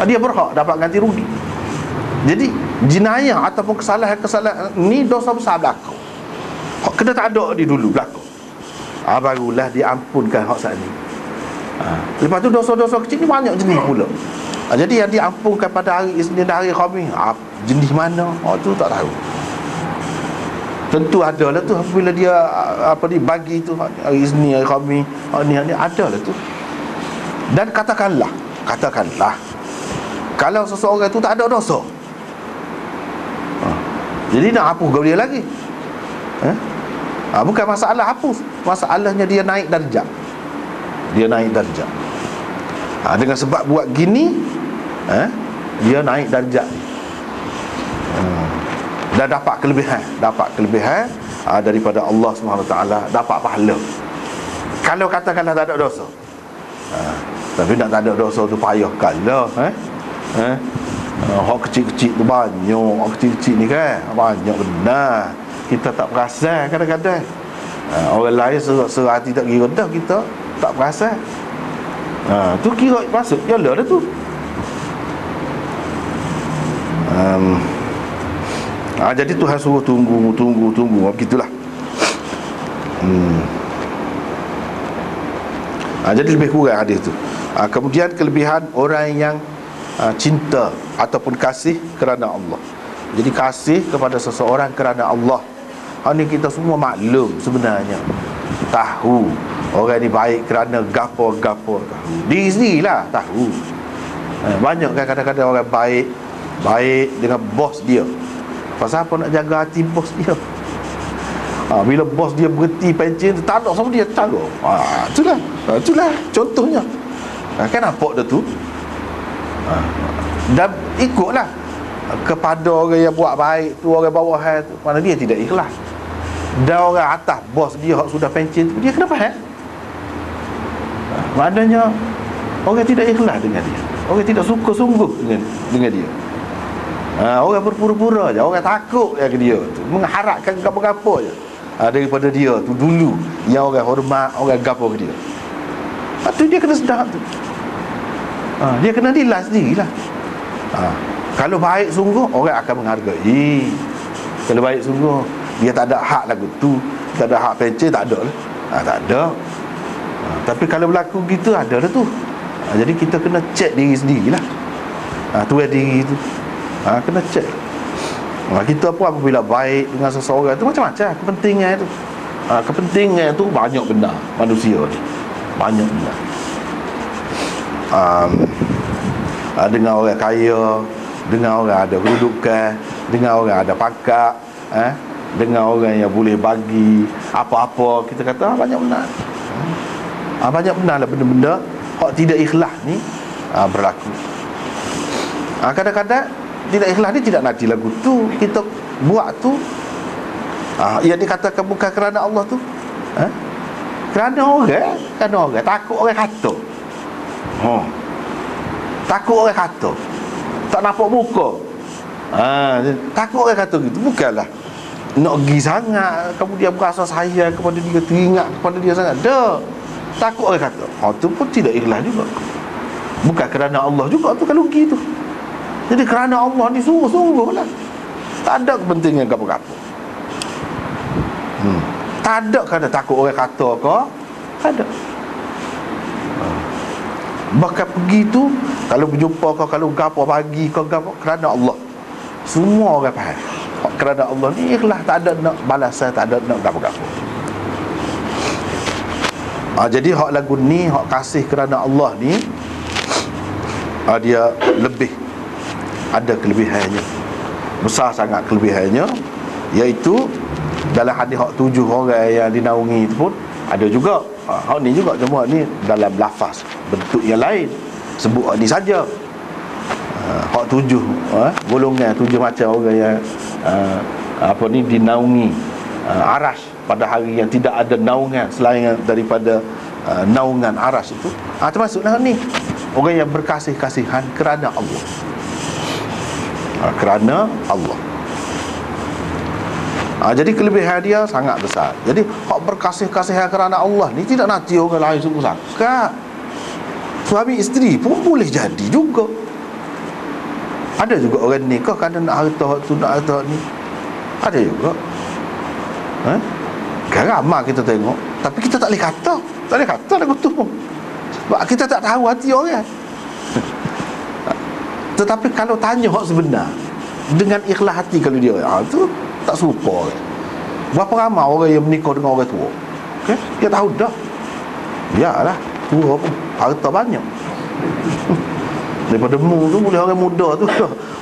Dia berhak dapat ganti rugi. Jadi jenayah ataupun kesalahan-kesalahan ni dosa besar berlaku, kena tak ada di dulu berlaku, barulah diampunkan hak saat ni. Lepas tu dosa-dosa kecil ni banyak jenis pula. Jadi yang diampunkan pada hari Isnin dan hari Khamis, jenis mana? Tu tak tahu. Tentu ada lah tu, apabila dia bagi tu hari Isnin, hari Khamis, hari ni ada lah tu. Dan katakanlah Kalau seseorang itu tak ada dosa, jadi nak hapus kau dia lagi. Bukan masalah hapus, masalahnya dia naik darjah. Dia naik darjah. Dengan sebab buat gini, dia naik darjah. Dan dapat kelebihan daripada Allah SWT, dapat pahala. Kalau katakanlah tak ada dosa, tapi nak tak ada dosa tu payahkanlah. Hak kecil-kecil tu banyak. Hak kecil-kecil ni kan banyak benar, kita tak perasan kadang-kadang. Orang lain serati tak kira dah, kita tak perasan. Tu kira masuk jalan dah tu. Jadi Tuhan suruh tunggu begitulah. Jadi lebih kurang hadis tu. Kemudian kelebihan orang yang cinta ataupun kasih kerana Allah. Jadi kasih kepada seseorang kerana Allah. Ini kita semua maklum sebenarnya. Tahu orang ni baik kerana gapo-gapo, tahu. Diri sendirilah tahu. Banyak kan kadang-kadang orang baik dengan bos dia. Pasal apa nak jaga hati bos dia? Bila bos dia berhenti pencen, tak ada sama dia taruh. Itulah contohnya. Kan nampak dah tu. Dan ikutlah kepada orang yang buat baik tu, orang bawahan tu, mana dia tidak ikhlas. Dan orang atas bos dia hak sudah pencen tu, dia kena faham. Maknanya orang tidak ikhlas dengan dia, orang tidak suka sungguh dengan dia. Orang berpura-pura je, orang takut ke dia tu, mengharapkan gapo-gapo je daripada dia tu dulu, yang orang hormat, orang gapo ke dia. Tu dia kena sedar tu. Dia kena nilai sendirilah. Kalau baik sungguh, orang akan menghargai. Kalau baik sungguh, dia tak ada hak lagu tu, tak ada hak pencen, tak ada lah. Tak ada. Tapi kalau berlaku gitu, ada dah tu. Jadi kita kena cek diri sendirilah. Tu diri tu. Kena cek. Kita pun apabila baik dengan seseorang tu, macam-macam kepentingan tu. Kepentingan tu banyak benar manusia ni. Banyak benar. Dengan orang kaya, dengan orang ada kedudukan, dengan orang ada pangkat, dengan orang yang boleh bagi apa-apa, kita kata banyak benar. Banyak benar lah benda-benda hak tidak ikhlas ni berlaku. Kadang-kadang tidak ikhlas ni tidak nanti lagu tu kita buat tu, yang dikatakan bukan kerana Allah tu, kerana orang takut orang kata. Takut orang kata, tak nampak muka. Takut orang kata gitu. Bukanlah nak pergi sangat kemudian berasa sayang kepada dia, teringat kepada dia sangat. Dah, takut orang kata. Tu pun tidak ikhlas juga. Bukan kerana Allah juga tu kalau pergi tu. Jadi kerana Allah ni sungguh-sungguh lah. Tak ada kepentingan apa-apa. Tak ada kerana takut orang kata ke. Tak ada. Bahkan pergi tu, kalau berjumpa kau, kalau gapo bagi kau gapo, kerana Allah. Semua orang faham kerana Allah ni ikhlas, tak ada nak balasan, tak ada nak gapo-gapo. Jadi hak lagu ni, hak kasih kerana Allah ni, dia lebih ada kelebihannya, besar sangat kelebihannya. Iaitu dalam hadis hak 7 orang yang dinaungi itu pun ada juga. Hak ni juga, cuma ni dalam lafaz, bentuk yang lain, sebut hak ni saja. Hak 7 golongan 7 macam orang yang dinaungi arash pada hari yang tidak ada naungan selain daripada naungan arash itu. Termasuklah ni orang yang berkasih-kasihan kerana Allah. Kerana Allah. Jadi kelebihan dia sangat besar. Jadi hak berkasih-kasihan kerana Allah ni tidak nanti orang lain suka sangat. Suami isteri pun boleh jadi juga. Ada juga orang nikah kerana nak harta tu, nak harta ni. Ada juga. Kan ramai kita tengok, tapi kita tak boleh kata. Tak boleh kata lagu tu pun, sebab kita tak tahu hati orang. Tetapi kalau tanya hak sebenar, dengan ikhlas hati kalau dia, tu tak serupa. Berapa ramai orang yang menikah dengan orang tua, dia tahu dah. Biarlah tua pun harta banyak. Daripada mu tu boleh orang muda tu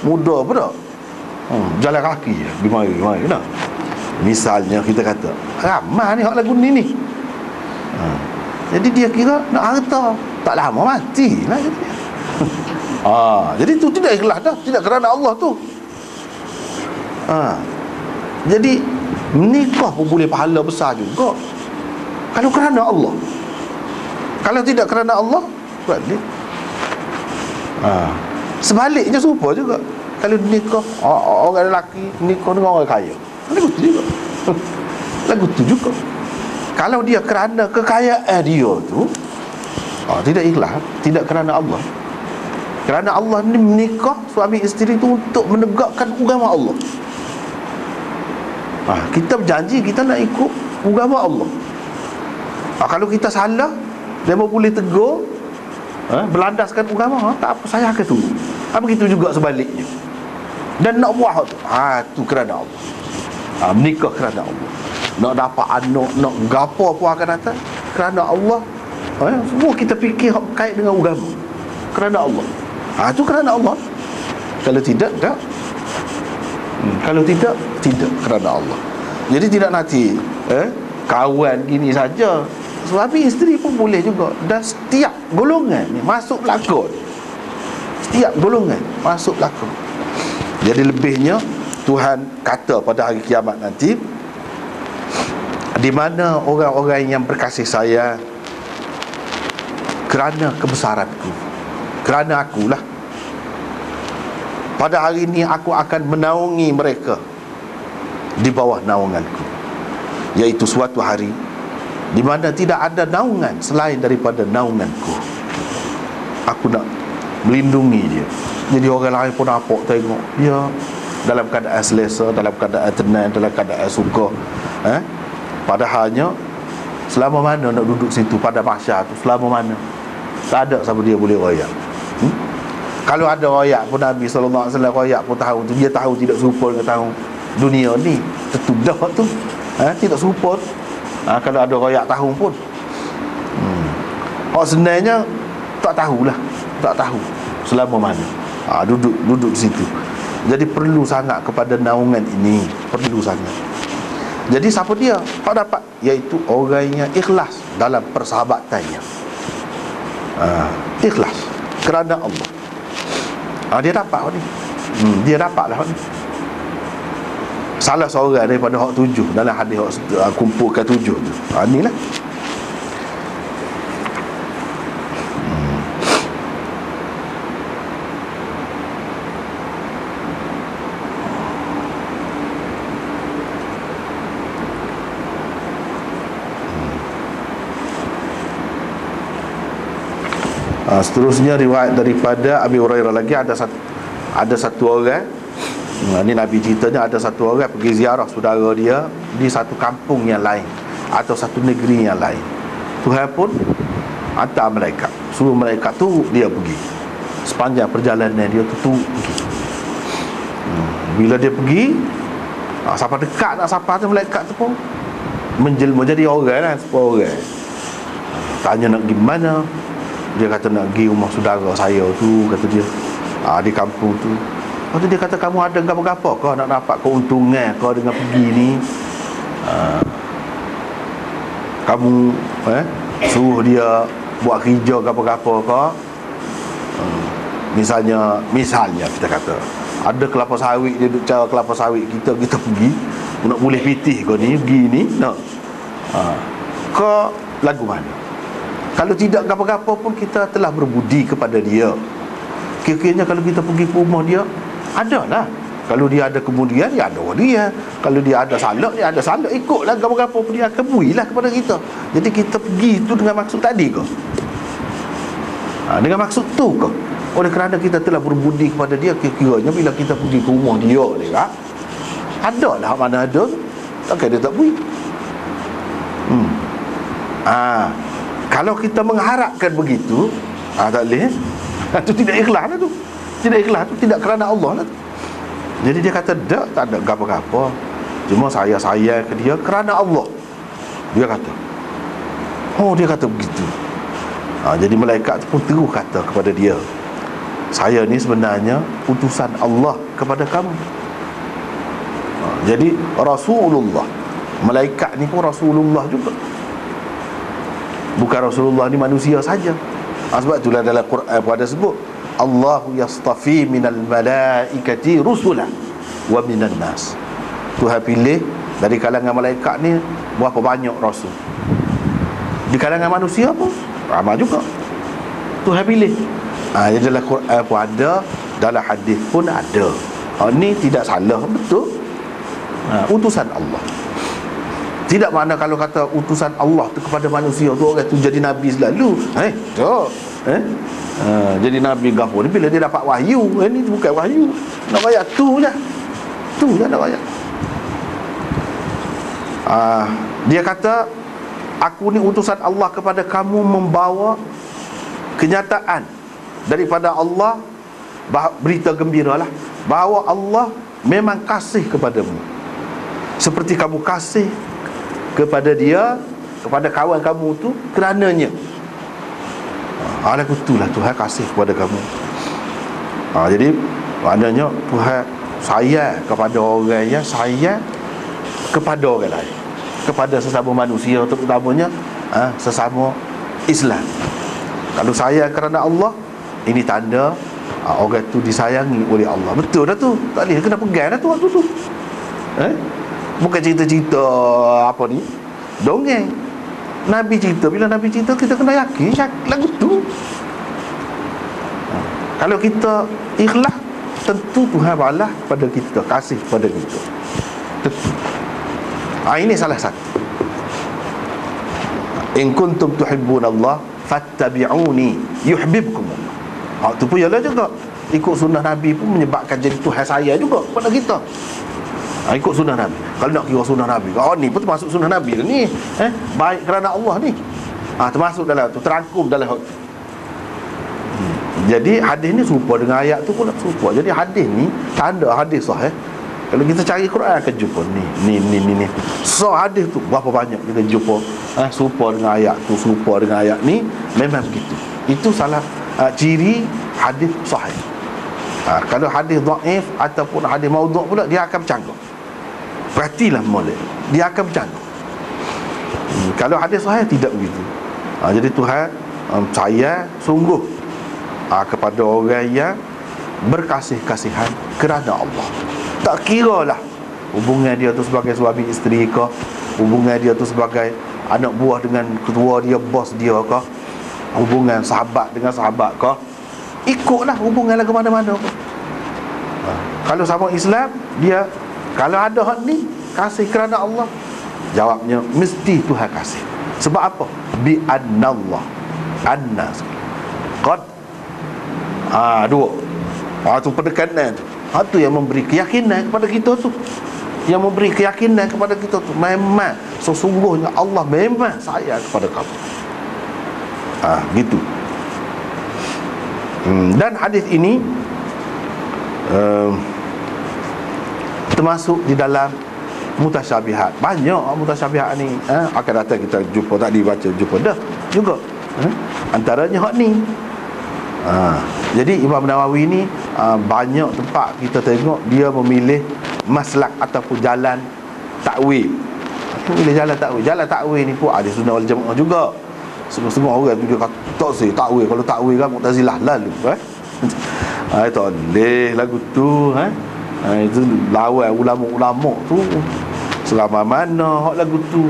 muda apa tak? Jalan kaki pergi mari kena. Misalnya kita kata ramai ni hak lagu ni. Jadi dia kira nak harta, tak lama mati lah jadi. Jadi tu tidak ikhlas dah, tidak kerana Allah tu. Jadi menikah pun boleh pahala besar juga kalau kerana Allah. Kalau tidak kerana Allah, balik. Sebaliknya serupa juga. Kalau nikah orang lelaki nikah dengan orang kaya, lagu tu juga. Lagu tu juga. Kalau dia kerana kekayaan dia tu, tidak ikhlas, tidak kerana Allah. Kerana Allah ni menikah suami isteri tu untuk menegakkan agama Allah. Kita berjanji kita nak ikut agama Allah. Kalau kita salah, dia boleh tegur, berlandaskan agama, tak apa, saya akan tunggu. Begitu juga sebaliknya. Dan nak buat tu, tu kerana Allah. Menikah kerana Allah. Nak dapat anak, nak gapo pun akan datang kerana Allah. Semua kita fikir kait dengan agama kerana Allah. Itu kerana Allah. Kalau tidak, tak. Kalau tidak kerana Allah. Jadi tidak nanti kawan gini saja, suami isteri pun boleh juga. Dan setiap golongan ni masuk pelakon. Setiap golongan masuk pelakon. Jadi lebihnya Tuhan kata pada hari kiamat nanti, di mana orang-orang yang berkasih sayang kerana kebesaranku, kerana akulah, pada hari ini aku akan menaungi mereka di bawah naunganku, iaitu suatu hari di mana tidak ada naungan selain daripada naunganku. Aku nak melindungi dia. Jadi orang lain pun nampak tengok dia dalam keadaan selesa, dalam keadaan tenang, dalam keadaan suka. Padahalnya selama mana nak duduk situ pada mahsyar tu, selama mana tak ada siapa dia boleh royak. Kalau ada royak pun Nabi SAW royak pun tahu tu, dia tahu tidak serupa dengan tahu dunia ni, tentu dah tu tidak serupa. Kalau ada royak tahu pun sebenarnya tak tahulah, tak tahu selama mana duduk di situ. Jadi perlu sangat kepada naungan ini, perlu sangat. Jadi siapa dia? Kau dapat, iaitu orang yang ikhlas dalam persahabatannya. Ikhlas kerana Allah. Dia dapat ni. Dia dapatlah ni. Salah seorang daripada hak 7 dalam hadis kumpulkan 7 tu. Inilah. Seterusnya riwayat daripada Abi Hurairah lagi, ada satu orang, ni Nabi ceritanya, ada satu orang pergi ziarah saudara dia di satu kampung yang lain atau satu negeri yang lain. Tuhan pun hantar malaikat, suruh malaikat tu dia pergi. Sepanjang perjalanan dia tu pergi. Bila dia pergi, sampai dekat nak sampai tu, malaikat tu pun menjelma jadi orang lah, sepuluh orang. Tanya nak pergi mana. Dia kata nak pergi rumah saudara saya tu, kata dia, di kampung tu. Lepas tu dia kata, kamu ada apa-apa kau nak dapat keuntungan kau dengan pergi ni? Kamu suruh dia buat kerja apa-apa kau. Misalnya kita kata ada kelapa sawit, dia duk cara kelapa sawit kita pergi nak boleh pitih kau ni, pergi ni nak kau lagu mana? Kalau tidak apa-apa pun kita telah berbudi kepada dia. Kira-kiranya kalau kita pergi ke rumah dia, adalah. Kalau dia ada kemudian, dia ada dia. Kalau dia ada salah, dia ada salah. Ikutlah apa-apa pun dia akan builah kepada kita. Jadi kita pergi itu dengan maksud tadi ke? Dengan maksud tu ke? Oleh kerana kita telah berbudi kepada dia, kira-kiranya bila kita pergi ke rumah dia, adalah mana ada, takkan dia tak pergi. Kalau kita mengharapkan begitu, tak boleh. Itu tidak ikhlas lah tu. Tidak ikhlas tu, tidak kerana Allah lah tu. Jadi dia kata, tak ada apa-apa, cuma saya sayang ke dia kerana Allah. Dia kata, dia kata begitu. Jadi malaikat tu pun terus kata kepada dia, saya ni sebenarnya utusan Allah kepada kamu. Jadi Rasulullah, malaikat ni pun Rasulullah juga, bukan Rasulullah ni manusia saja. Sebab itulah dalam Quran pun ada sebut Allahu yastafi minal malaikati rusula wa minan nas. Tuhan pilih dari kalangan malaikat ni berapa banyak rasul. Di kalangan manusia pun ramai juga Tuhan pilih. Jadi dalam Quran pun ada, dalam hadis pun ada. Ni tidak salah, betul. Utusan Allah. Tidak makna kalau kata utusan Allah tu kepada manusia tu orang tu jadi nabi selalu. Tak. Jadi nabi gapo ni bila dia dapat wahyu. Ini bukan wahyu. Nak ayat tu je. Tu je nak ayat. Dia kata, aku ni utusan Allah kepada kamu, membawa kenyataan daripada Allah, berita gembira lah, bahawa Allah memang kasih kepadamu seperti kamu kasih kepada dia, kepada kawan kamu tu kerananya. Lagu itulah Tuhan kasih kepada kamu. Jadi maknanya Tuhan sayang kepada orang yang sayang kepada orang lain, kepada sesama manusia, terutamanya sesama Islam. Kalau sayang kerana Allah, ini tanda orang tu disayangi oleh Allah. Betul dah tu. Tak boleh kena pegang dah tu waktu tu. Bukan cerita-cerita apa ni, dongeng. Nabi cerita, bila Nabi cerita kita kena yakin lagu tu. Kalau kita ikhlas, tentu Tuhan balas pada kita, kasih pada kita. Tentu. Ini salah satu. In kuntum tuhibbunallah fattabi'uni yuhibbukumullah. Itu pun ialah juga ikut sunnah Nabi pun menyebabkan jadi Tuhan saya juga kepada kita. Ikut sunnah Nabi. Kalau nak kira sunnah Nabi, ni pun termasuk sunnah Nabi ni. Baik kerana Allah ni. Termasuk dalam tu, terangkum dalam tu. Jadi hadis ni serupa dengan ayat tu pula serupa. Jadi hadis ni tanda hadis sahih. Kalau kita cari Quran akan jumpa ni. So hadis tu berapa banyak kita jumpa serupa dengan ayat tu, serupa dengan ayat ni. Memang begitu. Itu salah ciri hadis sahih. Kalau hadis dhaif ataupun hadis maudhu' pula, dia akan bercanggah. Perhatilah molek, dia akan bercanggah. Kalau hadis sahih tidak begitu. Jadi Tuhan saya sungguh kepada orang yang berkasih-kasihan kerana Allah. Tak kira lah hubungan dia tu sebagai suami isteri ke, hubungan dia tu sebagai anak buah dengan ketua dia, bos dia ke, hubungan sahabat dengan sahabat ke, ikutlah hubungan lah ke mana-mana pun. Kalau sama Islam, dia kalau ada hak ni kasih kerana Allah, jawabnya mesti Tuhan kasih. Sebab apa? Bi annallah, annas qad. Dua. Tu pendekatan tu. Tu yang memberi keyakinan kepada kita tu. Yang memberi keyakinan kepada kita tu, memang sesungguhnya Allah memang sayang kepada kamu. Gitu. Dan hadis ini termasuk di dalam mutasyabihat. Banyak mutasyabihat ni akan datang kita jumpa, tak dibaca jumpa dah juga. Antaranya hak ni. Jadi Imam Nawawi ni banyak tempat kita tengok dia memilih maslak ataupun jalan takwil. Memilih jalan takwil. Jalan takwil ni pun ada sunnah wal jamaah juga. Semua orang tu dia kata tak sih takwil. Kalau takwil kan Mu'tazilah lalu tak boleh lagu tu. Itu lawan ulama-ulama tu. Selama mana hak lagu tu.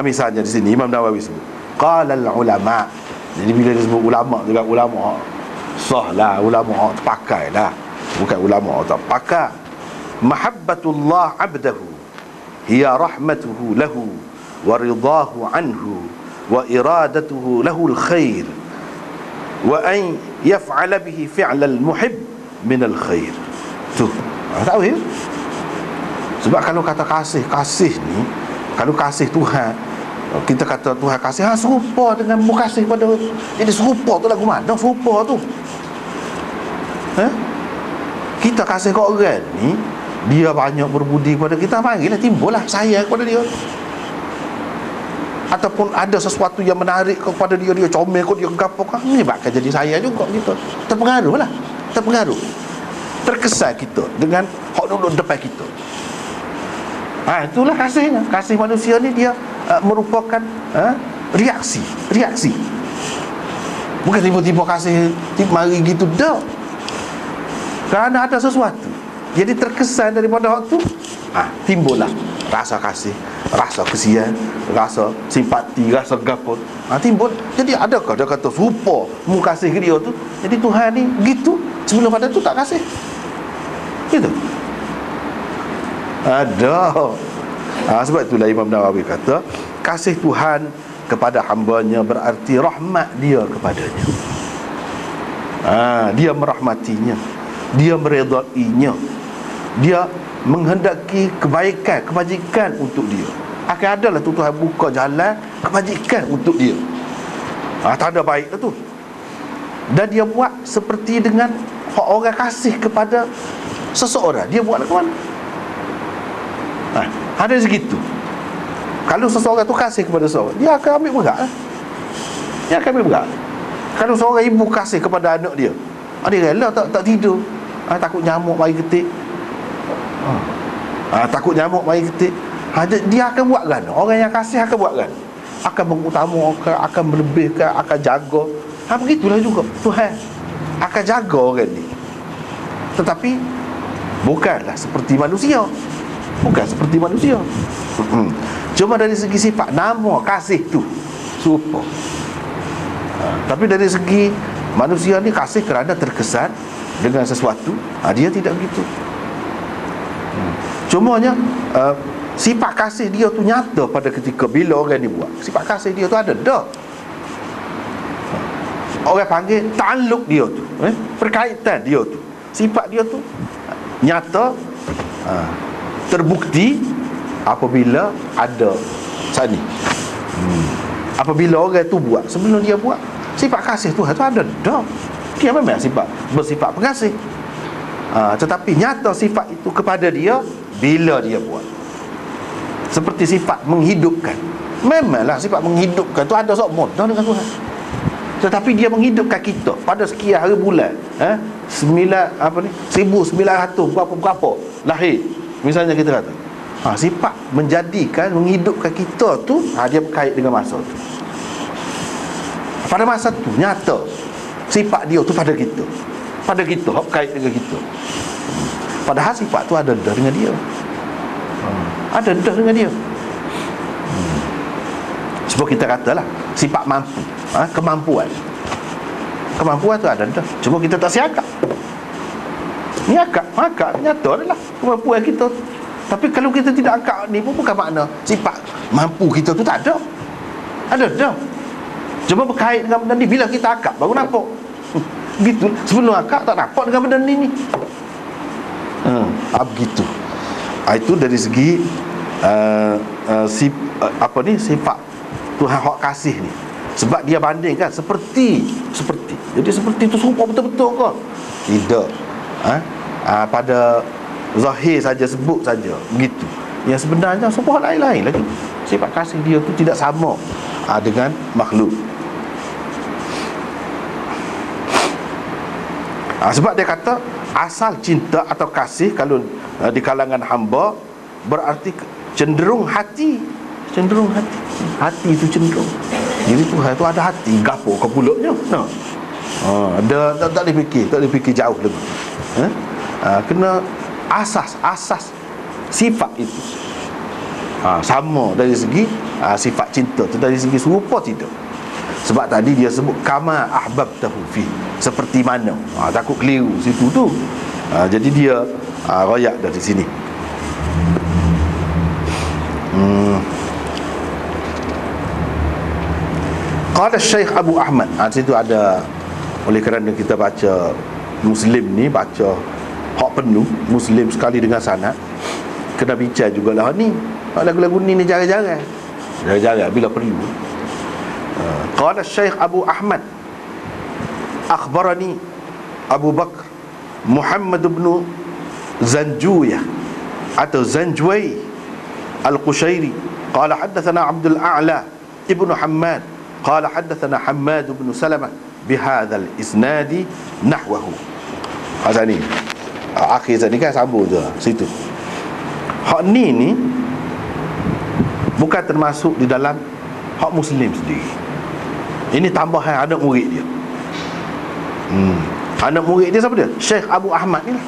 Misalnya di sini Imam Nawawi sebut qala al-ulama. Jadi bila dia sebut ulama juga, ulama sah lah, ulama terpakai lah, bukan ulama tak pakai. Mahabbatullah abdahu hiya rahmatuhu lahu wa ridahu anhu wa iradatuhu lahu al-khair wa an yaf'ala bihi fi'la al-muhib min al-khair. Tu tahu ya? Sebab kalau kata kasih ni, kalau kasih Tuhan, kita kata Tuhan kasih, serupa dengan mu kasih pada. Jadi serupa tu lagu mana? Serupa tu. Kita kasih kat orang ni, dia banyak berbudi kepada kita, marilah timbullah sayang kepada dia. ataupun ada sesuatu yang menarik kepada dia, dia comel kau, dia gapo kau, ni bakal jadi saya juga gitu. Terpengaruh lah, terpengaruh, terkesan kita dengan hak duduk depan kita. Itulah kasihnya. Kasih manusia ni dia merupakan reaksi. Bukan tiba-tiba kasih mari gitu dah. Kerana ada sesuatu, jadi terkesan daripada hak tu, timbullah rasa kasih, rasa kesian, rasa simpati, rasa gapo. Timbul. Jadi adakah dia kata serupa mu kasih ke dia tu, jadi Tuhan ni gitu, sebelum pada tu tak kasih gitu? Ada. Sebab itulah Imam Nawawi kata kasih Tuhan kepada hambanya berarti rahmat dia kepadanya. Dia merahmatinya, dia meredainya, dia menghendaki kebaikan, kebajikan untuk dia. Akan adalah tu Tuhan buka jalan kebajikan untuk dia. Tanda baik tu. Dan dia buat seperti dengan orang kasih kepada seseorang, dia buat ke mana? Ada segitu. Kalau seseorang tu kasih kepada seseorang, dia akan ambil berat. Dia akan ambil berat. Kalau seorang ibu kasih kepada anak dia, dia rela tak tidur. Takut nyamuk mari ketik. Takut nyamuk mari ketik. Dia akan buat kan. Orang yang kasih akan buat kan. Akan mengutamakan, akan melebihkan, akan jaga. Begitulah juga Tuhan akan jaga orang ni. Tetapi bukanlah seperti manusia. Bukan seperti manusia. Cuma dari segi sifat, nama kasih tu serupa. Tapi dari segi manusia ni kasih kerana terkesan dengan sesuatu, dia tidak begitu. Cumanya sifat kasih dia tu nyata pada ketika bila orang ni buat. Sifat kasih dia tu ada dah. Orang panggil ta'alluq dia tu, perkaitan dia tu. Sifat dia tu nyata, terbukti apabila ada sani. Apabila orang tu buat, sebelum dia buat, sifat kasih Tuhan tu ada dah. Dia memang bersifat pengasih. Tetapi nyata sifat itu kepada dia bila dia buat. Seperti sifat menghidupkan. Memanglah sifat menghidupkan tu ada sok mudah dengan Tuhan. Tetapi dia menghidupkan kita pada sekian hari bulan, 1900 berapa lahir, misalnya kita kata, sifat menjadikan, menghidupkan kita tu, dia berkait dengan masa tu. Pada masa tu nyata sifat dia tu pada kita, berkait dengan kita. Padahal sifat tu ada dah dengan dia, ada dah dengan dia. Sebab kita katalah sifat mampu, kemampuan tu ada dah. Cuma kita tak siakap. Ni akak nyata adalah kemampuan kita. Tapi kalau kita tidak akak ni pun bukan makna sifat mampu kita tu tak ada. Ada dah. Cuma berkait dengan benda ni, bila kita akak baru nampak. Gitu. Sebelum akak tak nampak dengan benda ni. Begitu. Itu dari segi sifat Tuhan hak kasih ni. Sebab dia bandingkan seperti. Jadi seperti itu serupa betul-betul ke? Tidak. Pada zahir saja, sebut saja begitu. Yang sebenarnya sebuah lain-lain lagi. Sifat kasih dia tu tidak sama dengan makhluk. Sebab dia kata asal cinta atau kasih kalau di kalangan hamba berarti cenderung hati. Hati itu cenderung. Jadi Tuhan tu ada hati, gapo ke pulaknya. Ada tak dipikir jauh lagi. Kena asas sifat itu sama dari segi sifat cinta tu, dari segi serupa tidak. Sebab tadi dia sebut kama ahbabtahu fi, seperti mana. Takut keliru situ tu. Jadi dia royak dari sini. Qala Syekh Abu Ahmad. Situ ada, oleh kerana kita baca Muslim ni, baca hak penuh Muslim sekali dengan sanad, kena bincang jugalah ni. Lagu-lagu ni jarang-jarang bila perlu. Qala Syekh Abu Ahmad akhbarani Abu Bakr Muhammad bin Zanjuyah atau Zanjwai Al-Qushairi qala haddathana Abdul A'la ibnu Hammad qala haddatsana Hammad bin Salamah bihadzal isnadi nahwahu. Pasal ni akhir tadi kan sambung tu situ. Hak ni bukan termasuk di dalam hak Muslim sendiri. Ini tambahan anak murid dia. Anak murid dia siapa dia? Syekh Abu Ahmad ni lah.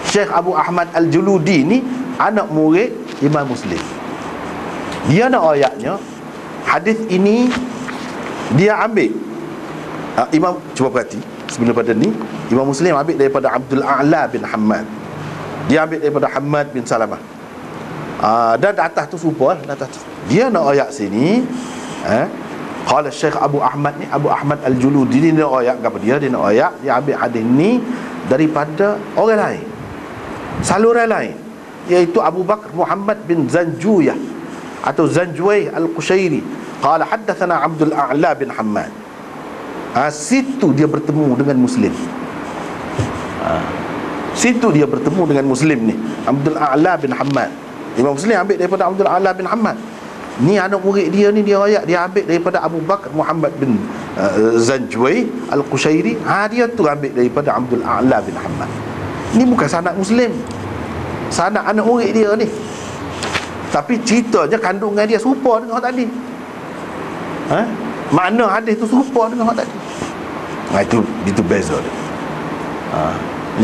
Syekh Abu Ahmad Al-Juludi ni anak murid Imam Muslim. Dia nak ayatnya hadis ini dia ambil Imam, cuba perhati sebelum pada ni, Imam Muslim ambil daripada Abdul A'la bin Hammad. Dia ambil daripada Hammad bin Salamah. Dan atas tu serupa lah, atas tu. Dia nak ayat sini qala Syekh Abu Ahmad ni, Abu Ahmad Al-Juludi ni nak ayat apa dia? Dia nak ayat, dia ambil hadis ni daripada orang lain, saluran lain, iaitu Abu Bakar Muhammad bin Zanjuyah atau Zanjuwai Al-Qushairi. Qala haddatsana Abdul A'la bin Hammad. Situ dia bertemu dengan Muslim. Situ dia bertemu dengan Muslim ni, Abdul A'la bin Hammad. Imam Muslim ambil daripada Abdul A'la bin Hammad. Ni anak murid dia ni, dia ayat, dia ambil daripada Abu Bakar Muhammad bin Zanjuwai Al-Qushairi. Dia tu ambil daripada Abdul A'la bin Hammad. Ni bukan sanad Muslim, sanad anak murid dia ni. Tapi ceritanya kandungan dia serupa dengan orang tadi. Makna hadis tu serupa dengan orang tadi. Itu beza dia.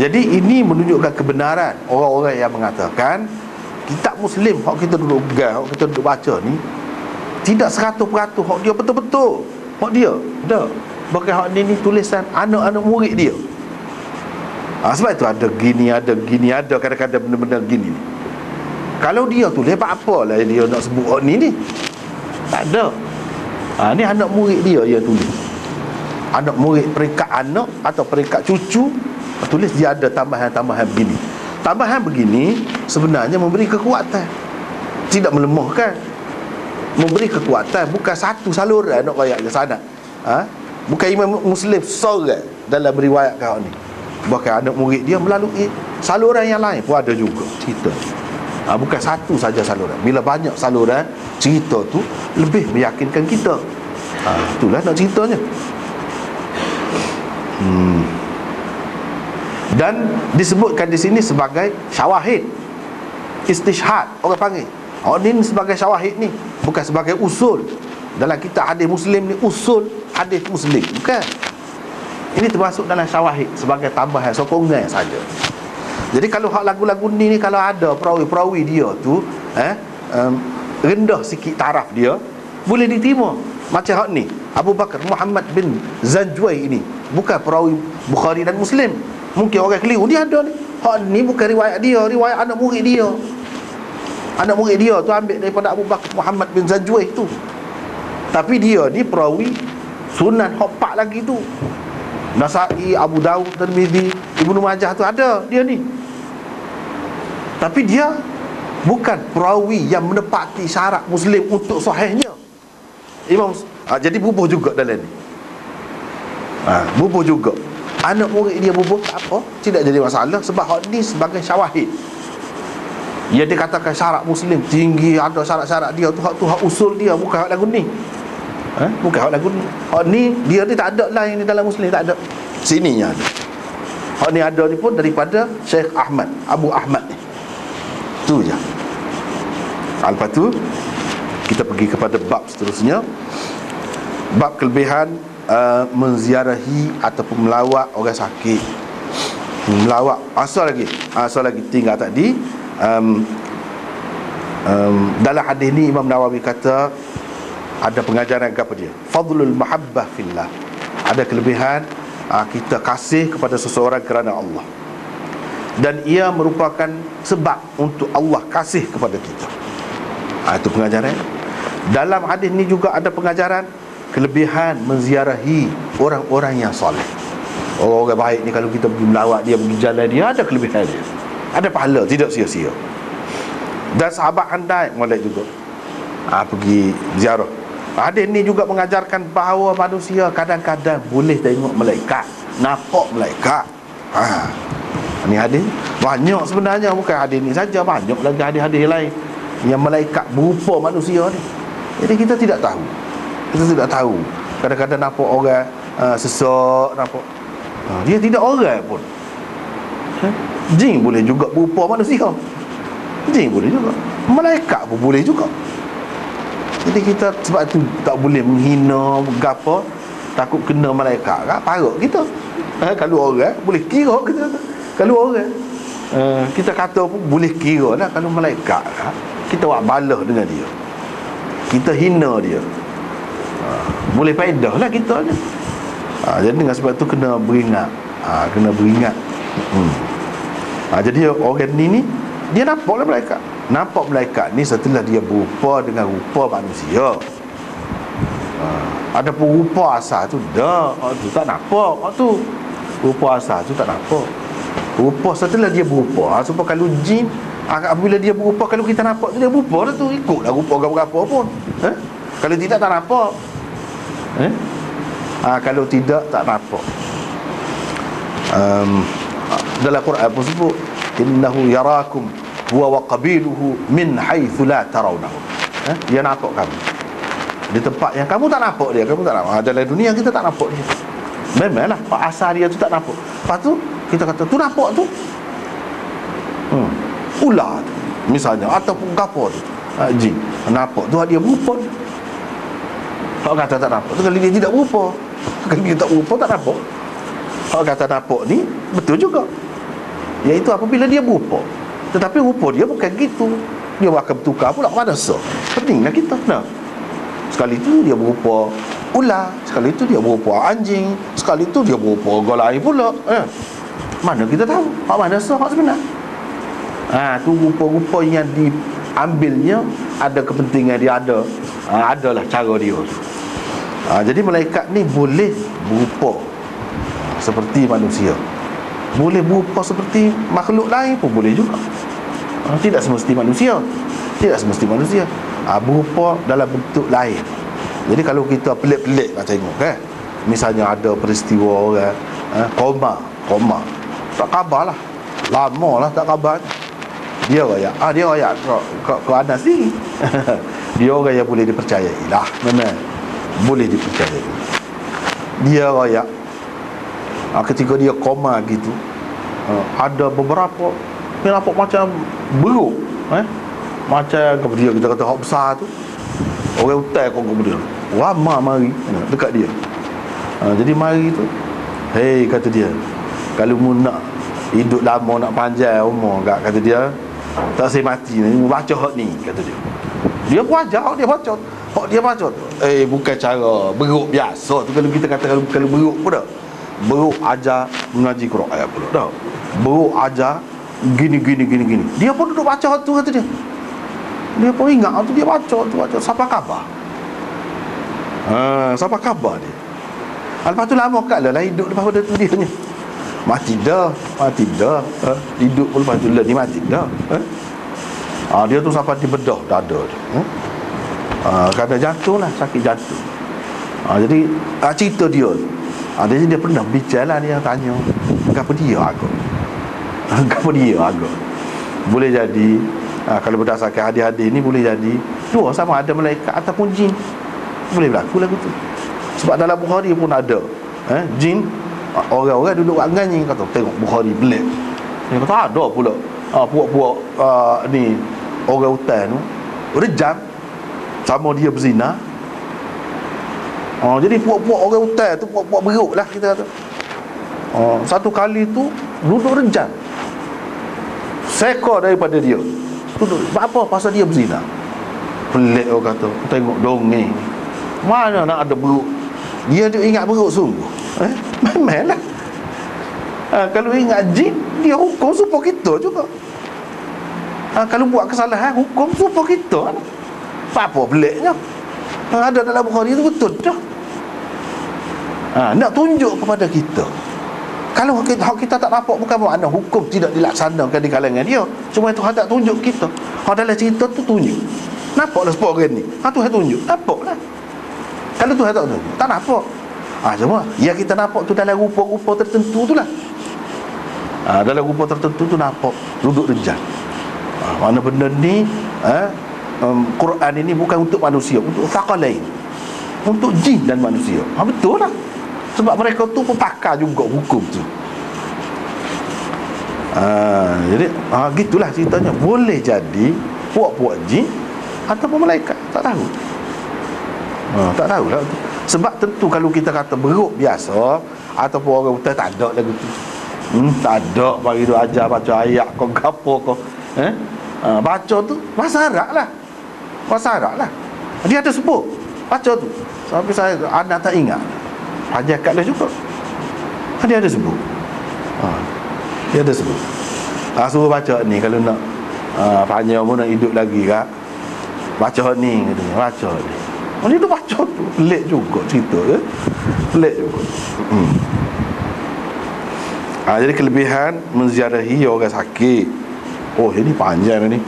Jadi ini menunjukkan kebenaran orang-orang yang mengatakan kitab Muslim hak kita duduk pegang, hak kita duduk baca ni tidak 100% hak dia betul-betul hak dia. Tak. Bahkan hak ni tulisan anak-anak murid dia. Sebab itu ada gini, ada kadang-kadang benda-benda gini. Kalau dia tulis apa lah dia nak sebut hak ni. Tak ada. Ni anak murid dia yang tulis. Anak murid peringkat anak atau peringkat cucu tulis, dia ada tambahan-tambahan begini. Tambahan begini sebenarnya memberi kekuatan, tidak melemahkan. Memberi kekuatan, bukan satu saluran nak rakyat ke sana. Bukan Imam Muslim seorang dalam meriwayatkan ni. Bahkan anak murid dia melalui saluran yang lain pun ada juga cerita. Bukan satu saja saluran. Bila banyak saluran, cerita tu lebih meyakinkan kita. Itulah nak ceritanya. Dan disebutkan di sini sebagai syawahid, istishhad orang panggil. Ini sebagai syawahid ni, bukan sebagai usul. Dalam kitab hadis Muslim ni usul hadis Muslim, bukan. Ini termasuk dalam syawahid sebagai tambahan, sokongan saja. Jadi kalau hak lagu-lagu ni kalau ada perawi-perawi dia tu rendah sikit taraf dia, boleh diterima. Macam hak ni Abu Bakar Muhammad bin Zanjuwai ini bukan perawi Bukhari dan Muslim. Mungkin orang keliru, dia ada ni. Hak ni bukan riwayat dia, riwayat anak murid dia. Anak murid dia tu ambil daripada Abu Bakar Muhammad bin Zanjuwai tu. Tapi dia ni perawi Sunan hak 4 lagi tu, Nasa'i, Abu Dawud, Tirmizi, Ibnu Majah tu ada dia ni. Tapi dia bukan perawi yang menepati syarat Muslim untuk sahihnya. Jadi bubuh juga dalam ni. Bubuh juga. Anak murid dia bubuh tak apa, tidak jadi masalah. Sebab hak ni sebagai syawahid. Ya, dia katakan syarat Muslim tinggi, ada syarat-syarat dia tu hak usul dia, bukan hak lagu ni. Bukan hak lagu ni. Hak ni dia ni tak ada lah yang di dalam Muslim, tak ada. Sininya ada. Hak ni ada ni pun daripada Syekh Ahmad, Abu Ahmad ni. Tu je. Lepas tu kita pergi kepada bab seterusnya. Bab kelebihan menziarahi ataupun melawat orang sakit. Melawat asal lagi tinggal tadi. Dalam hadis ni Imam Nawawi kata ada pengajaran apa dia? Fadlul mahabbah fillah. Ada kelebihan kita kasih kepada seseorang kerana Allah. Dan ia merupakan sebab untuk Allah kasih kepada kita. Itu pengajaran. Dalam hadis ni juga ada pengajaran kelebihan menziarahi orang-orang yang soleh. Orang-orang baik ni kalau kita pergi melawat dia, pergi jalan dia, ada kelebihan dia, ada pahala, tidak sia-sia. Dan sahabat handai molek juga pergi ziarah. Hadis ni juga mengajarkan bahawa manusia kadang-kadang boleh tengok malaikat, nampak malaikat. Ni hadis banyak sebenarnya, bukan hadis ni saja, banyak lagi hadis-hadis lain yang malaikat berupa manusia ni. Jadi kita tidak tahu. Kita tidak tahu. Kadang-kadang nampak orang sesak, nampak dia tidak orang pun. Jin boleh juga berupa manusia. Jin boleh juga. Malaikat pun boleh juga. Jadi kita sebab tu tak boleh menghina gapo, takut kena malaikat kan parut kita. Kalau orang boleh kira kita. Kalau orang kita kata pun boleh kira lah. Kalau malaikat kita buat balas dengan dia, kita hina dia, boleh faedah lah kita je. Jadi dengan sebab tu kena beringat. Kena beringat. Jadi orang ni dia nampaklah malaikat. Nampak malaikat ni setelah dia berupa dengan rupa manusia. Ada pun rupa asal tu dah, tu tak nampak. Tu rupa asal tu tak nampak. Rupa setelah dia berupa. Sebab kalau jin, apabila dia berupa, kalau kita nampak tu dia berupa dah tu, ikutlah rupa apa pun. Kalau tidak tak nampak. Kalau tidak tak nampak. Dalam Quran pun sebut innahu yarakum huwa wa qabiluhu min haitsu la tarawnahu. Dia nampak kamu di tempat yang kamu tak nampak dia. Kamu tak nampak. Dalam dunia kita tak nampak dia. Memanglah asal dia tu tak nampak. Lepas tu kita kata tu nampak tu ular tu misalnya, ataupun gapo tu jin nampak tu dia berupa. Kalau kata tak nampak tu, kalau dia tidak berupa. Kalau dia tak berupa tak nampak. Kalau kata nampak ni betul juga, iaitu apabila dia berupa. Tetapi rupa dia bukan gitu. Dia akan bertukar pula kepada so. Pentinglah kita. Sekali tu dia berupa ular, sekali tu dia berupa anjing, sekali tu dia berupa orang lain pula. Mana kita tahu hak mana so, hak sebenar. Tu rupa-rupa yang diambilnya ada kepentingan dia, adalah cara dia. Jadi malaikat ni boleh berupa seperti manusia, boleh berupa seperti makhluk lain pun boleh juga. Tidak semesti manusia. Tidak semesti manusia. Berupa dalam bentuk lain. Jadi kalau kita pelik-pelik nak tengok misalnya ada peristiwa orang koma, tak khabar lah, lama lah tak khabar. Dia royak ke Anas ni. Dia orang yang boleh dipercayai lah. Memang boleh dipercayai. Dia royak ketika dia koma gitu, ada beberapa dia nampak macam beruk, macam kepada dia, kita kata hak besar tu, orang hutan kau kepada dia, ramai mari dekat dia. Jadi mari tu, hei kata dia, kalau mu nak hidup lama, nak panjang umur, kata dia, tak saya mati ni, mu baca hak ni, kata dia. Dia pun ajar, dia baca. Hak dia baca tu, bukan cara beruk biasa tu. Kalau kita kata kalau beruk pun dah, beruk ajar mengaji Quran pula dah, beruk ajar gini. Dia pun duduk baca tu, kata dia. Dia pun ingat tu, dia baca siapa khabar. Siapa khabar dia. Lepas tu lama kat lah hidup lepas pada tu dia ni. Mati dah. Hidup pun lepas tu lah dia mati dah. Dia tu sampai dibedah dada tu. Kena jantung lah, sakit jantung. Jadi cerita dia. Jadi dia pernah bicara lah, dia tanya, kenapa dia agak? Boleh jadi kalau berdasarkan hadis-hadis ni, boleh jadi dua, sama ada malaikat ataupun jin. Boleh berlaku lagu tu. Sebab dalam Bukhari pun ada jin, orang-orang duduk anganyi, kata tengok Bukhari pelik. Dia kata ada pula puak-puak ni orang hutan tu rejam sama dia berzina. Jadi puak-puak orang hutan tu puak-puak beruk lah kita kata. Satu kali tu duduk rejam seekor daripada dia duduk. Apa? Pasal dia berzina. Pelik orang kata, tengok dongeng mana nak ada beruk. Dia ingat beruk sungguh. Memanglah. Kalau ingat jin, dia hukum supaya kita juga. Kalau buat kesalahan, hukum supaya kita. Apa peliknya? Ada dalam Bukhari itu betul dah. Nak tunjuk kepada kita. Kalau kita tak nampak, bukan makna hukum tidak dilaksanakan di kalangan dia. Cuma itu hendak tunjuk kita. Dalam cerita tu tunjuk. Nampaklah sebab orang ni. Tuhan tunjuk. Nampaklah. Kalau Tuhan tak tunjuk, tak nampak. Cuma yang kita nampak tu dalam rupa-rupa tertentu tu lah. Dalam rupa tertentu tu nampak duduk rejam. Mana benda ni Quran ini bukan untuk manusia, untuk thaqalain, untuk jin dan manusia. Betul lah. Sebab mereka tu pepakar juga hukum tu. Jadi gitulah ceritanya. Boleh jadi puak-puak jin ataupun malaikat, tak tahu. Tak tahulah. Sebab tentu kalau kita kata beruk biasa ataupun orang betul, tak ada lagu tu. Tak ada bagi dia ajar baca ayat kau gapo kau. Baca tu bahasa Arab lah. Bahasa Arab lah. Dia ada sebut baca tu. Sampai saya anak tak ingat. Haji kat dia juga. Dia ada sebut. Dia ada sebut. Suruh baca ni kalau nak panjang pun nak hidup lagi kak. Baca ni katanya, baca ni. Dia tu baca tu pelik juga cerita ke. Pelik juga. Jadi kelebihan menziarahi orang sakit. Oh ini panjang ni.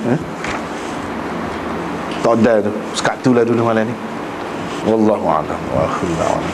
Tak ada tu. Sekat tu lah dulu malam ni. Wallahu a'lam wa akhiru da'wana.